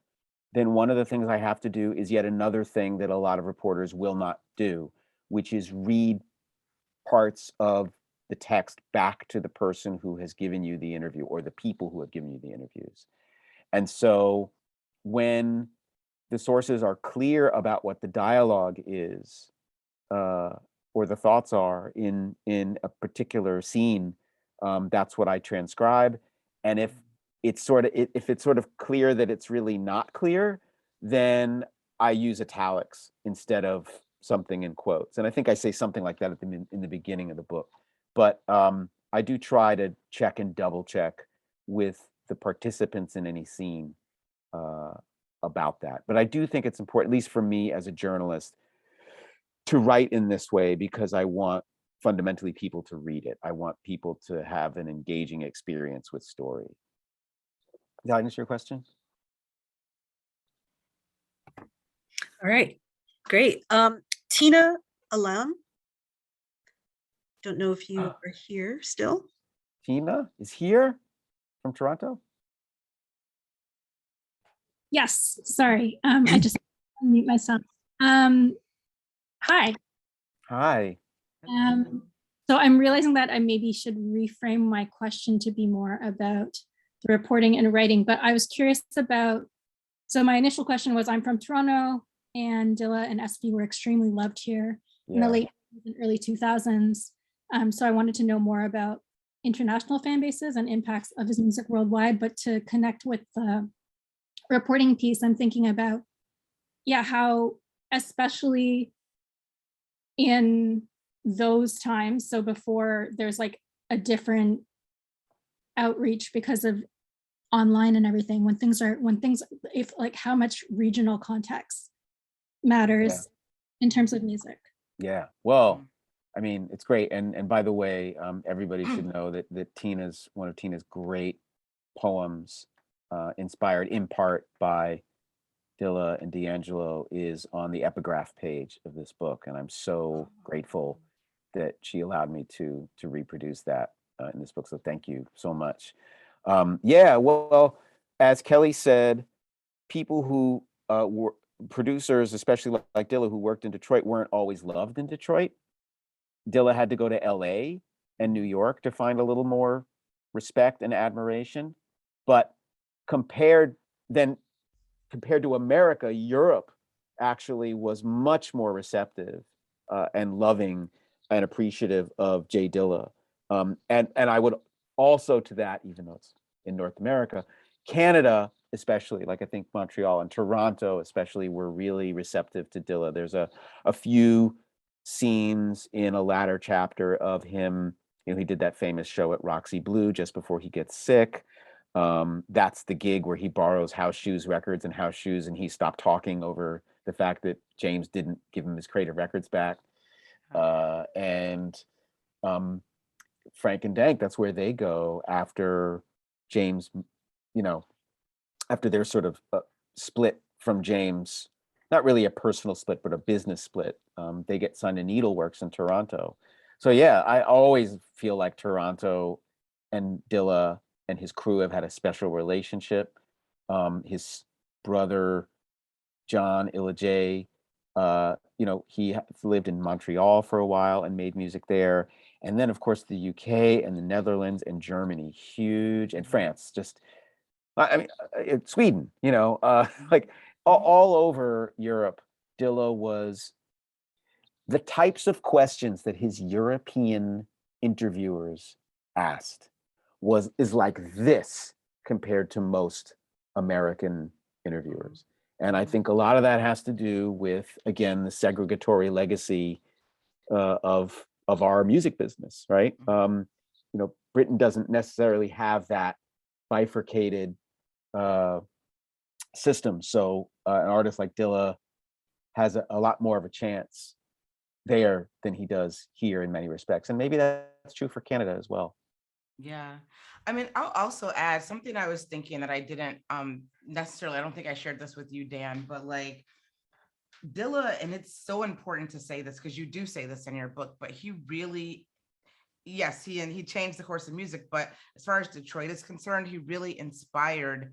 then one of the things I have to do is yet another thing that a lot of reporters will not do, which is read parts of the text back to the person who has given you the interview or the people who have given you the interviews. And so when the sources are clear about what the dialogue is, or the thoughts are in a particular scene, that's what I transcribe. And if it's sort of clear that it's really not clear, then I use italics instead of something in quotes. And I think I say something like that in the beginning of the book. But I do try to check and double check with the participants in any scene about that. But I do think it's important, at least for me as a journalist, to write in this way because I want fundamentally people to read it. I want people to have an engaging experience with story. Did I answer your question? All right, great. Tina Alam. Don't know if you are here still. Tina is here from Toronto? Yes, sorry. I just unmute myself. Hi. Hi. So I'm realizing that I maybe should reframe my question to be more about the reporting and writing, but I was curious about, so my initial question was, I'm from Toronto and Dilla and SV were extremely loved here in the late and early 2000s. So I wanted to know more about international fan bases and impacts of his music worldwide, but to connect with the reporting piece, I'm thinking about, how especially in those times, so before there's like a different outreach because of online and everything, if like how much regional context matters in terms of music. Yeah, well, I mean, it's great. And by the way, everybody should know that one of Tina's great poems, inspired in part by Dilla and D'Angelo, is on the epigraph page of this book. And I'm so grateful that she allowed me to reproduce that in this book. So thank you so much. Well, as Kelley said, people who were producers, especially like Dilla, who worked in Detroit, weren't always loved in Detroit. Dilla had to go to LA and New York to find a little more respect and admiration. But compared to America, Europe actually was much more receptive and loving and appreciative of J Dilla. And I would also to that, even though it's in North America, Canada, especially, like I think Montreal and Toronto especially, were really receptive to Dilla. There's a few scenes in a latter chapter of him. He did that famous show at Roxy Blue just before he gets sick. That's the gig where he borrows House Shoes records and House Shoes, and he stopped talking over the fact that James didn't give him his Creative records back. And Frank and Dank, that's where they go after James, after they're sort of split from James, not really a personal split, but a business split. They get signed to Needleworks in Toronto. So yeah, I always feel like Toronto and Dilla and his crew have had a special relationship. His brother, John Illajay, he lived in Montreal for a while and made music there. And then, of course, the UK and the Netherlands and Germany, huge, and France, Sweden, like all over Europe. Dilla was the types of questions that his European interviewers asked is like this compared to most American interviewers. And I think a lot of that has to do with, again, the segregatory legacy of our music business, right? Britain doesn't necessarily have that bifurcated system. So an artist like Dilla has a lot more of a chance there than he does here in many respects. And maybe that's true for Canada as well. Yeah. I mean, I'll also add something I was thinking that I didn't necessarily, I don't think I shared this with you, Dan, but like Dilla, and it's so important to say this because you do say this in your book, but he really, yes, he changed the course of music, but as far as Detroit is concerned, he really inspired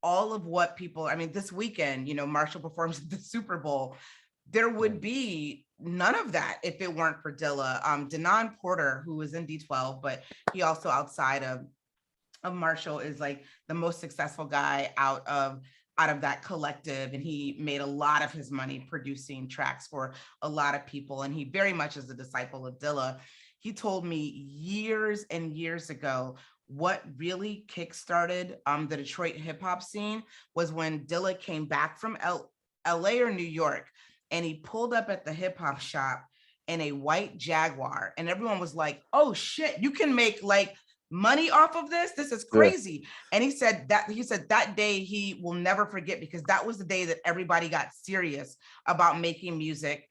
all of what people, I mean, this weekend, Marshall performs at the Super Bowl. There would be none of that if it weren't for Dilla. Denon Porter, who was in D12, but he also outside of Marshall is like the most successful guy out of that collective, and he made a lot of his money producing tracks for a lot of people, and he very much is a disciple of Dilla. He told me years and years ago what really kickstarted the Detroit hip hop scene was when Dilla came back from LA or New York, and he pulled up at the hip hop shop in a white Jaguar, and everyone was like, oh shit, you can make like money off of this. This is crazy. Yeah. And he said that day he will never forget, because that was the day that everybody got serious about making music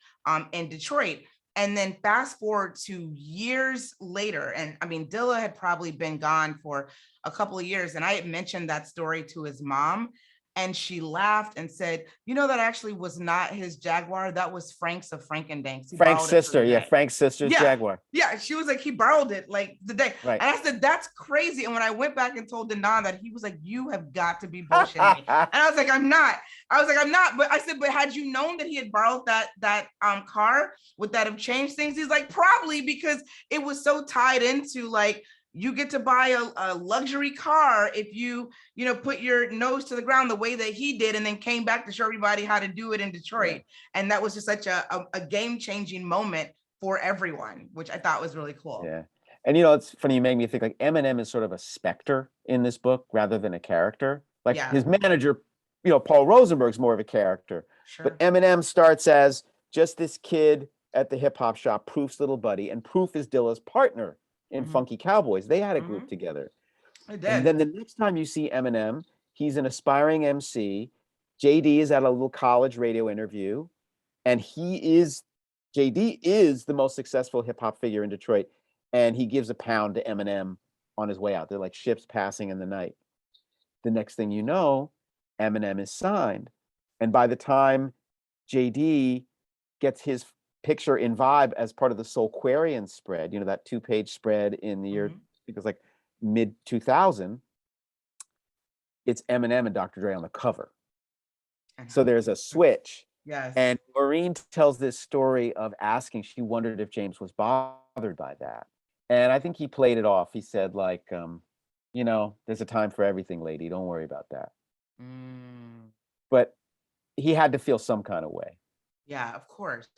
in Detroit. And then fast forward to years later, and I mean, Dilla had probably been gone for a couple of years, and I had mentioned that story to his mom, and she laughed and said, you know, that actually was not his Jaguar. That was Frank's of Frankendanks. Frank's sister. Yeah, Frank's sister's Jaguar. Yeah, she was like, he borrowed it like the day. Right. And I said, that's crazy. And when I went back and told Denon that, he was like, you have got to be bullshitting me. And I was like, I'm not. But I said, but had you known that he had borrowed that car, would that have changed things? He's like, probably, because it was so tied into like, you get to buy a luxury car if you put your nose to the ground the way that he did, and then came back to show everybody how to do it in Detroit. Yeah. And that was just such a game-changing moment for everyone, which I thought was really cool. Yeah. And, you know, it's funny, you made me think like Eminem is sort of a specter in this book rather than a character. Like his manager, you know, Paul Rosenberg's more of a character. Sure. But Eminem starts as just this kid at the hip hop shop, Proof's little buddy, and Proof is Dilla's partner in Funky Cowboys. They had a group together. I did. And then the next time you see Eminem, he's an aspiring MC. JD is at a little college radio interview, and JD is the most successful hip hop figure in Detroit, and he gives £1 to Eminem on his way out. They're like ships passing in the night. The next thing you know, Eminem is signed. And by the time JD gets his picture in Vibe as part of the Soulquarian spread, you know, that 2-page spread in the year, it was like mid 2000, it's Eminem and Dr. Dre on the cover. So there's a switch. Yes. And Maureen tells this story of asking, she wondered if James was bothered by that. And I think he played it off. He said like, you know, there's a time for everything, lady. Don't worry about that. But he had to feel some kind of way. Yeah, of course.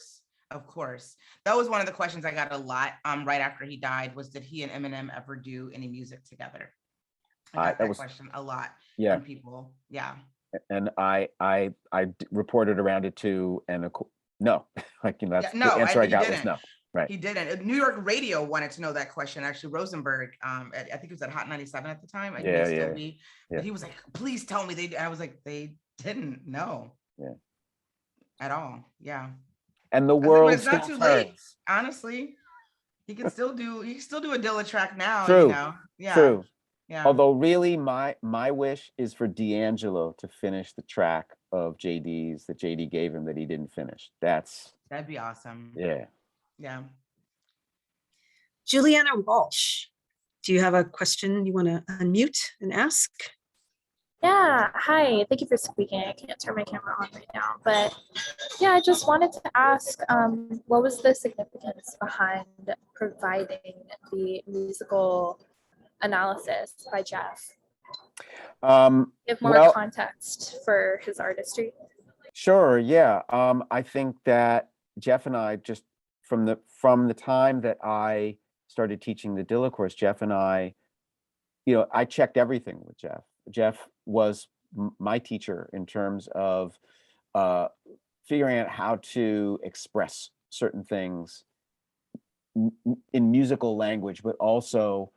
Of course. That was one of the questions I got a lot right after he died, was did he and Eminem ever do any music together? I got that question a lot from people. Yeah. And I reported around it too, and no, like, you know, that's the answer I got was no. Right. He didn't. New York radio wanted to know that question. Actually, Rosenberg, I think it was at Hot 97 at the time. But he was like, please tell me I was like, they didn't know. Yeah. At all. Yeah. And the world it's not too late, honestly. He can still do a Dilla track now. True. You know? Yeah. True. Yeah. Although really my wish is for D'Angelo to finish the track of JD's that JD gave him that he didn't finish. That'd be awesome. Yeah. Yeah. Juliana Walsh, do you have a question you want to unmute and ask? Yeah, hi, thank you for speaking. I can't turn my camera on right now, but yeah, I just wanted to ask, what was the significance behind providing the musical analysis by Jeff? Give more context for his artistry. Sure, yeah. I think that Jeff and I, just from the time that I started teaching the Dilla course, Jeff and I, you know, I checked everything with Jeff. Jeff was my teacher in terms of figuring out how to express certain things in musical language, but also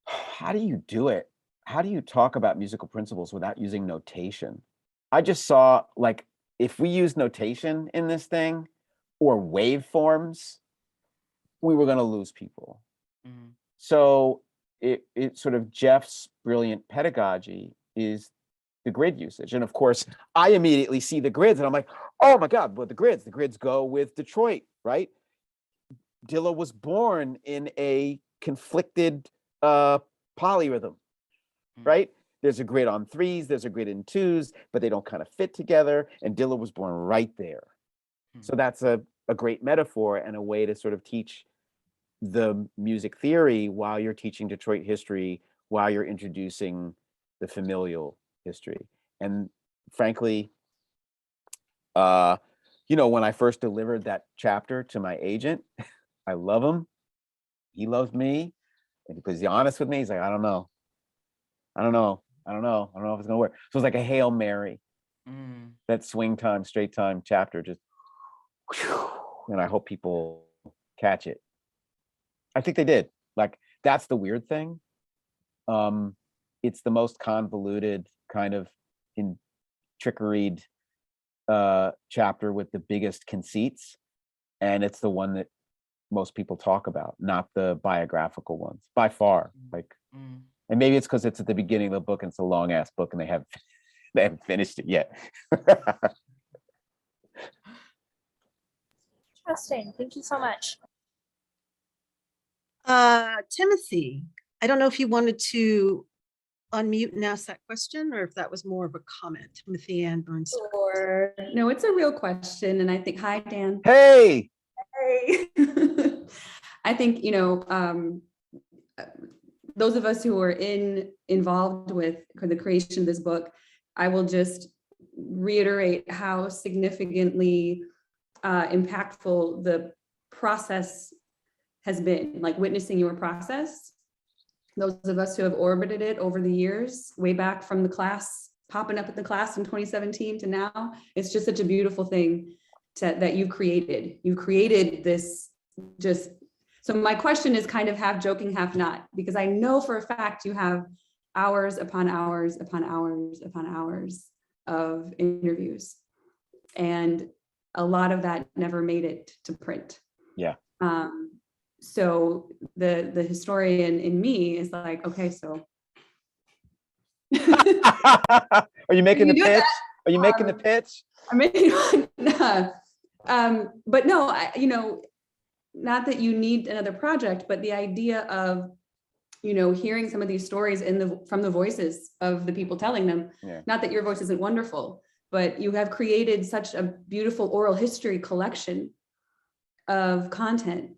how do you do it? How do you talk about musical principles without using notation? I just saw, like, if we use notation in this thing or waveforms, we were going to lose people. So it sort of Jeff's brilliant pedagogy is the grid usage. And of course, I immediately see the grids and I'm like, oh my God, well, the grids go with Detroit, right? Dilla was born in a conflicted polyrhythm, right? There's a grid on 3s, there's a grid in 2s, but they don't kind of fit together. And Dilla was born right there. So that's a a great metaphor and a way to sort of teach the music theory while you're teaching Detroit history, while you're introducing the familial history. And frankly, when I first delivered that chapter to my agent, I love him. He loves me. And because he's honest with me, he's like, I don't know if it's gonna work. So it's like a Hail Mary. That swing time, straight time chapter, just whew, and I hope people catch it. I think they did. Like, that's the weird thing. It's the most convoluted kind of trickeried chapter with the biggest conceits, and it's the one that most people talk about, not the biographical ones by far. Like, and maybe it's because it's at the beginning of the book and it's a long ass book and they haven't finished it yet. Interesting. Thank you so much. Timothy, I don't know if you wanted to unmute and ask that question or if that was more of a comment. Timothy and Bernstein. Sure. No, it's a real question. And I think, hi, Dan. Hey. Hey. I think, those of us who are involved with the creation of this book, I will just reiterate how significantly impactful the process has been, like witnessing your process. Those of us who have orbited it over the years, way back from the class, popping up at the class in 2017 to now, it's just such a beautiful thing that you created. You created this just, so my question is kind of half joking, half not, because I know for a fact you have hours upon hours upon hours upon hours of interviews. And a lot of that never made it to print. Yeah. So the historian in me is like, okay, so. Are you making the pitch? Are you making the pitch? I mean, but no, not that you need another project, but the idea of, hearing some of these stories from the voices of the people telling them, not that your voice isn't wonderful, but you have created such a beautiful oral history collection of content,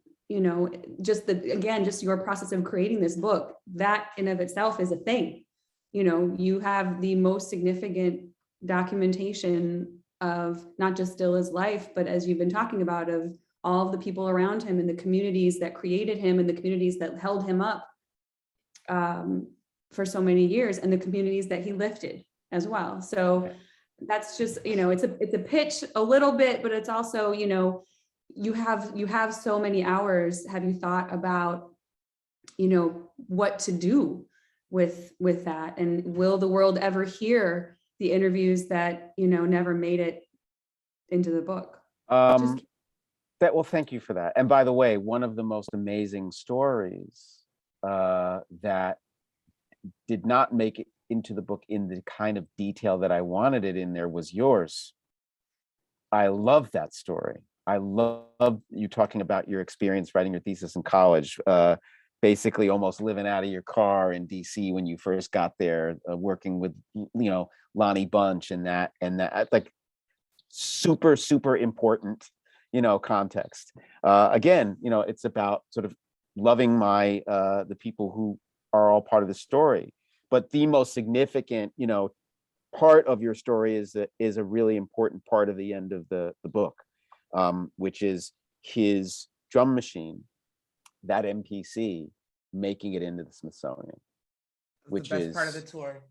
just your process of creating this book, that in of itself is a thing. You have the most significant documentation of not just Dilla's life, but as you've been talking about, of all of the people around him and the communities that created him and the communities that held him up for so many years, and the communities that he lifted as well. So that's just, it's a pitch a little bit, but it's also, you have so many hours. Have you thought about, what to do with that? And will the world ever hear the interviews that, never made it into the book? Well, thank you for that. And by the way, one of the most amazing stories that did not make it into the book in the kind of detail that I wanted it in there was yours. I love that story. I love you talking about your experience writing your thesis in college, basically almost living out of your car in DC when you first got there, working with, Lonnie Bunch and that like super, super important, context. Again, it's about sort of loving the people who are all part of the story. But the most significant, part of your story is a really important part of the end of the book, which is his drum machine, that MPC, making it into the Smithsonian, which the best is part of the tour.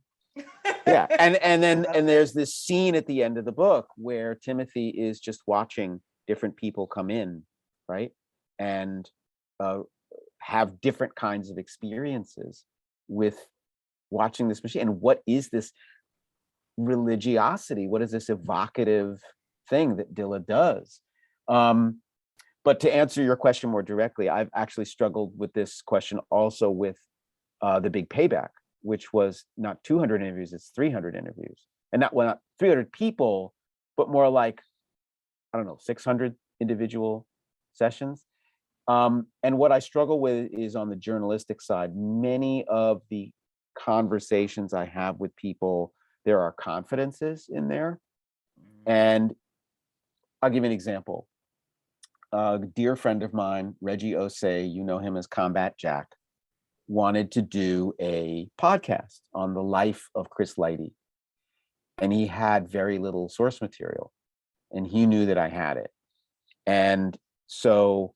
Yeah, and there's this scene at the end of the book where Timothy is just watching different people come in, right, and have different kinds of experiences with watching this machine. And what is this religiosity? What is this evocative thing that Dilla does? But to answer your question more directly, I've actually struggled with this question also with The Big Payback, which was not 200 interviews, it's 300 interviews. And not 300 people, but more like, 600 individual sessions. And what I struggle with is on the journalistic side. Many of the conversations I have with people, there are confidences in there. And I'll give you an example. a dear friend of mine, Reggie Osei, you know him as Combat Jack, wanted to do a podcast on the life of Chris Lighty. And he had very little source material, and he knew that I had it. And so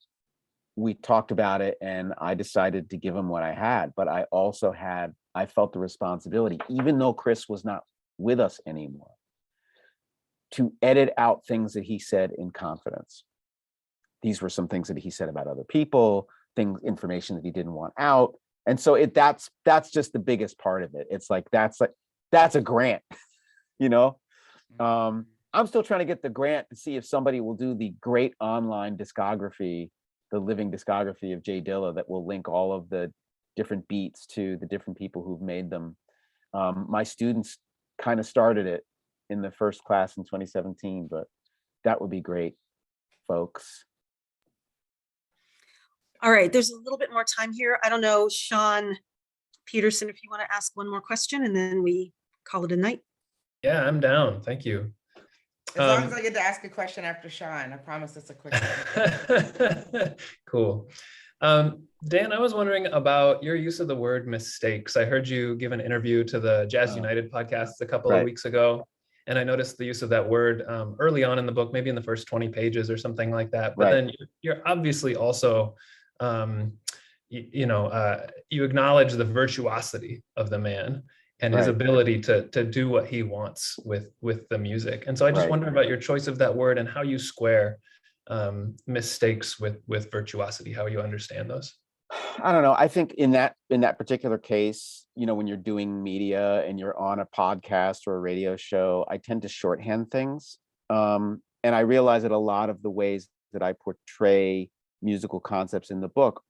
we talked about it, and I decided to give him what I had, but I felt the responsibility, even though Chris was not with us anymore, to edit out things that he said in confidence. These were some things that he said about other people, information that he didn't want out. And so that's just the biggest part of it. It's like, that's a grant, you know? I'm still trying to get the grant to see if somebody will do the great online discography, the living discography of J Dilla, that will link all of the different beats to the different people who've made them. My students kind of started it in the first class in 2017, but that would be great, folks. All right, there's a little bit more time here. I don't know, Sean Peterson, if you want to ask one more question and then we call it a night. Yeah, I'm down. Thank you. As long as I get to ask a question after Sean, I promise it's a quick one. Cool. Dan, I was wondering about your use of the word mistakes. I heard you give an interview to the Jazz United podcast a couple of weeks ago, and I noticed the use of that word early on in the book, maybe in the first 20 pages or something like that. But then you're obviously also, you acknowledge the virtuosity of the man and his ability to do what he wants with the music. And so I just wonder about your choice of that word and how you square mistakes with virtuosity, how you understand those. I don't know. I think in that particular case, when you're doing media and you're on a podcast or a radio show, I tend to shorthand things. And I realize that a lot of the ways that I portray musical concepts in the book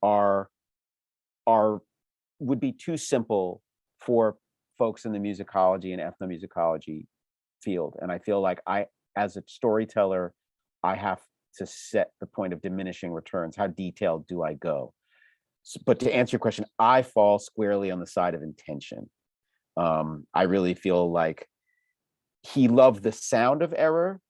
would be too simple for folks in the musicology and ethnomusicology field. And I feel like as a storyteller, I have to set the point of diminishing returns. How detailed do I go? But to answer your question, I fall squarely on the side of intention. I really feel like he loved the sound of error,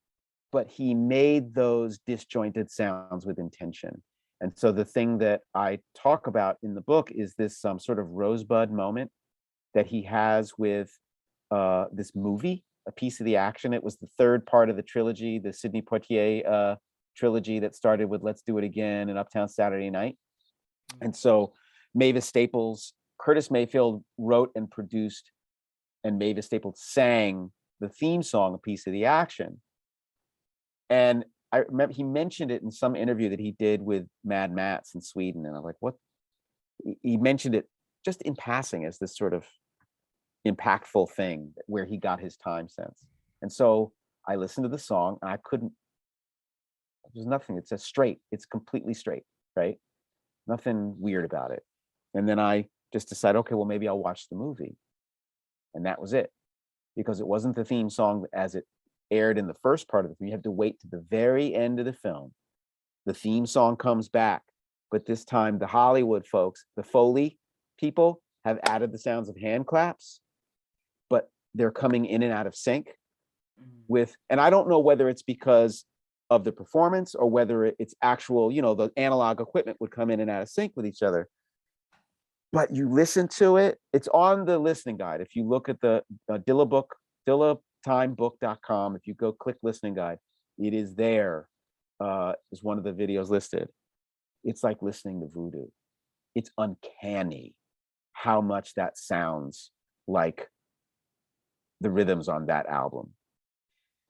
but he made those disjointed sounds with intention. And so the thing that I talk about in the book is this sort of rosebud moment that he has with this movie, A Piece of the Action. It was the third part of the trilogy, the Sidney Poitier trilogy that started with Let's Do It Again and Uptown Saturday Night. And so Mavis Staples, Curtis Mayfield wrote and produced, and Mavis Staples sang the theme song, A Piece of the Action. And I remember he mentioned it in some interview that he did with Mad Mats in Sweden. And I was like, what? He mentioned it just in passing as this sort of impactful thing where he got his time sense. And so I listened to the song and there's nothing. It's it's completely straight, right? Nothing weird about it. And then I just decided, okay, well, maybe I'll watch the movie. And that was it. Because it wasn't the theme song as it aired in the first part of the film. You had to wait to the very end of the film. The theme song comes back. But this time, the Hollywood folks, the Foley people, have added the sounds of hand claps, but they're coming in and out of sync with, and I don't know whether it's because of the performance or whether it's actual, the analog equipment would come in and out of sync with each other. But you listen to it, it's on the listening guide. If you look at the Dilla book, dillatimebook.com, if you go click listening guide, it is there, is one of the videos listed. It's like listening to voodoo. It's uncanny how much that sounds like the rhythms on that album.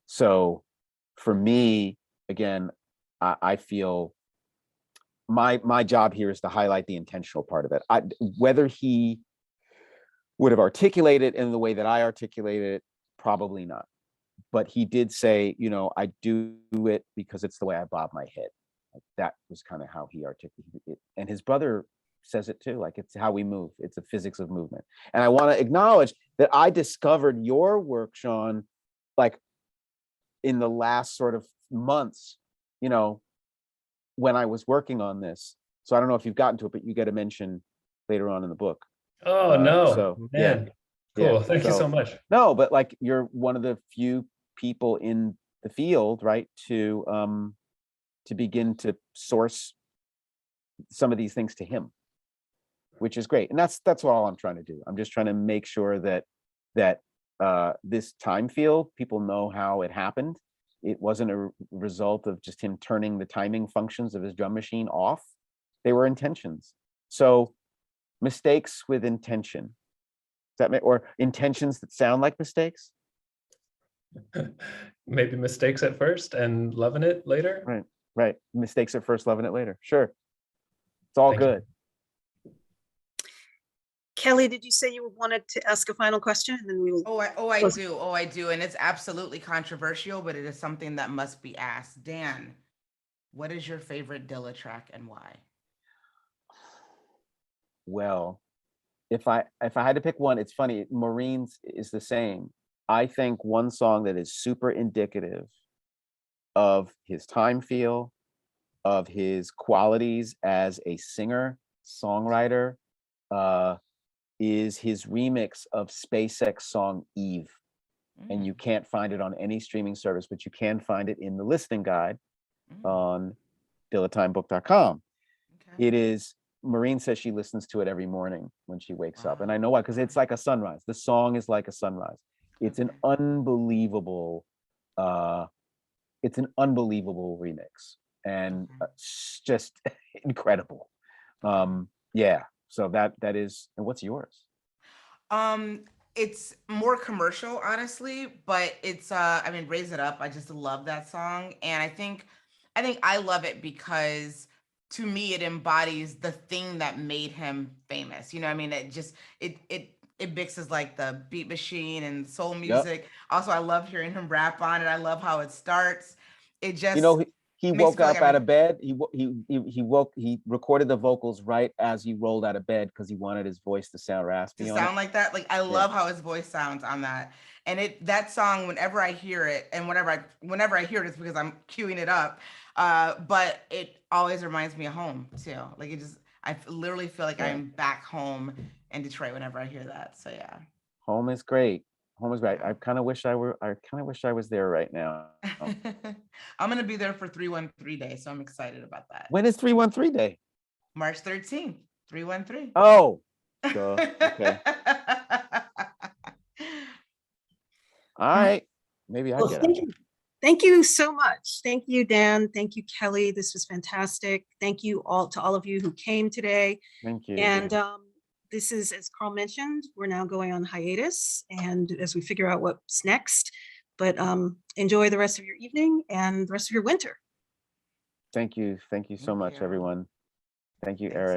So for me, again, I feel my job here is to highlight the intentional part of it. Whether he would have articulated it in the way that I articulated it, probably not. But he did say, I do it because it's the way I bob my head. Like, that was kind of how he articulated it. And his brother says it too, like it's how we move. It's the physics of movement. And I want to acknowledge that I discovered your work, Sean, like in the last sort of months, when I was working on this. So I don't know if you've gotten to it, but you get a mention later on in the book. Oh, no, so, man. Yeah. Cool. Thank you so much. No, but like you're one of the few people in the field, right, to to begin to source some of these things to him, which is great. And that's all I'm trying to do. I'm just trying to make sure that this time field, people know how it happened. It wasn't a result of just him turning the timing functions of his drum machine off. They were intentions. So mistakes with intention. Does that make, or intentions that sound like mistakes? Maybe mistakes at first and loving it later. Right. Mistakes at first, loving it later. Sure. It's all Thank you. good. Kelley, did you say you wanted to ask a final question? And then we will. I do. And it's absolutely controversial, but it is something that must be asked. Dan, what is your favorite Dilla track and why? Well, if I had to pick one, it's funny, Marines is the same. I think one song that is super indicative of his time feel, of his qualities as a singer, songwriter, is his remix of SpaceX song Eve. And you can't find it on any streaming service, but you can find it in the listening guide on dillatimebook.com. Okay. It is, Maureen says she listens to it every morning when she wakes up. And I know why, because it's like a sunrise. The song is like a sunrise. It's an unbelievable, remix, and it's just incredible. Yeah, so that is, and what's yours? It's more commercial, honestly, but it's I mean, Raise It Up. I just love that song. And I think I love it because to me it embodies the thing that made him famous. You know what I mean? It mixes like the beat machine and soul music. Yep. Also, I love hearing him rap on it. I love how it starts. It just, you know, he woke up out of bed. He recorded the vocals right as he rolled out of bed because he wanted his voice to sound raspy. To sound like that. Like I love how his voice sounds on that. And that song, whenever I hear it, and whenever I hear it, it's because I'm queuing it up. But it always reminds me of home too. Like I literally feel like I'm back home in Detroit whenever I hear that. So yeah. Home is great. Home is great. I kind of wish I was there right now. I'm gonna be there for 313 Day, so I'm excited about that. When is 313 Day? March 13th, 313. Oh, okay. All right. Maybe I get it. Thank you so much. Thank you, Dan. Thank you, Kelley. This was fantastic. Thank you all of you who came today. Thank you. And this is, as Carl mentioned, we're now going on hiatus, and as we figure out what's next, but enjoy the rest of your evening and the rest of your winter. Thank you. Thank you so much, everyone. Thank you, Eric.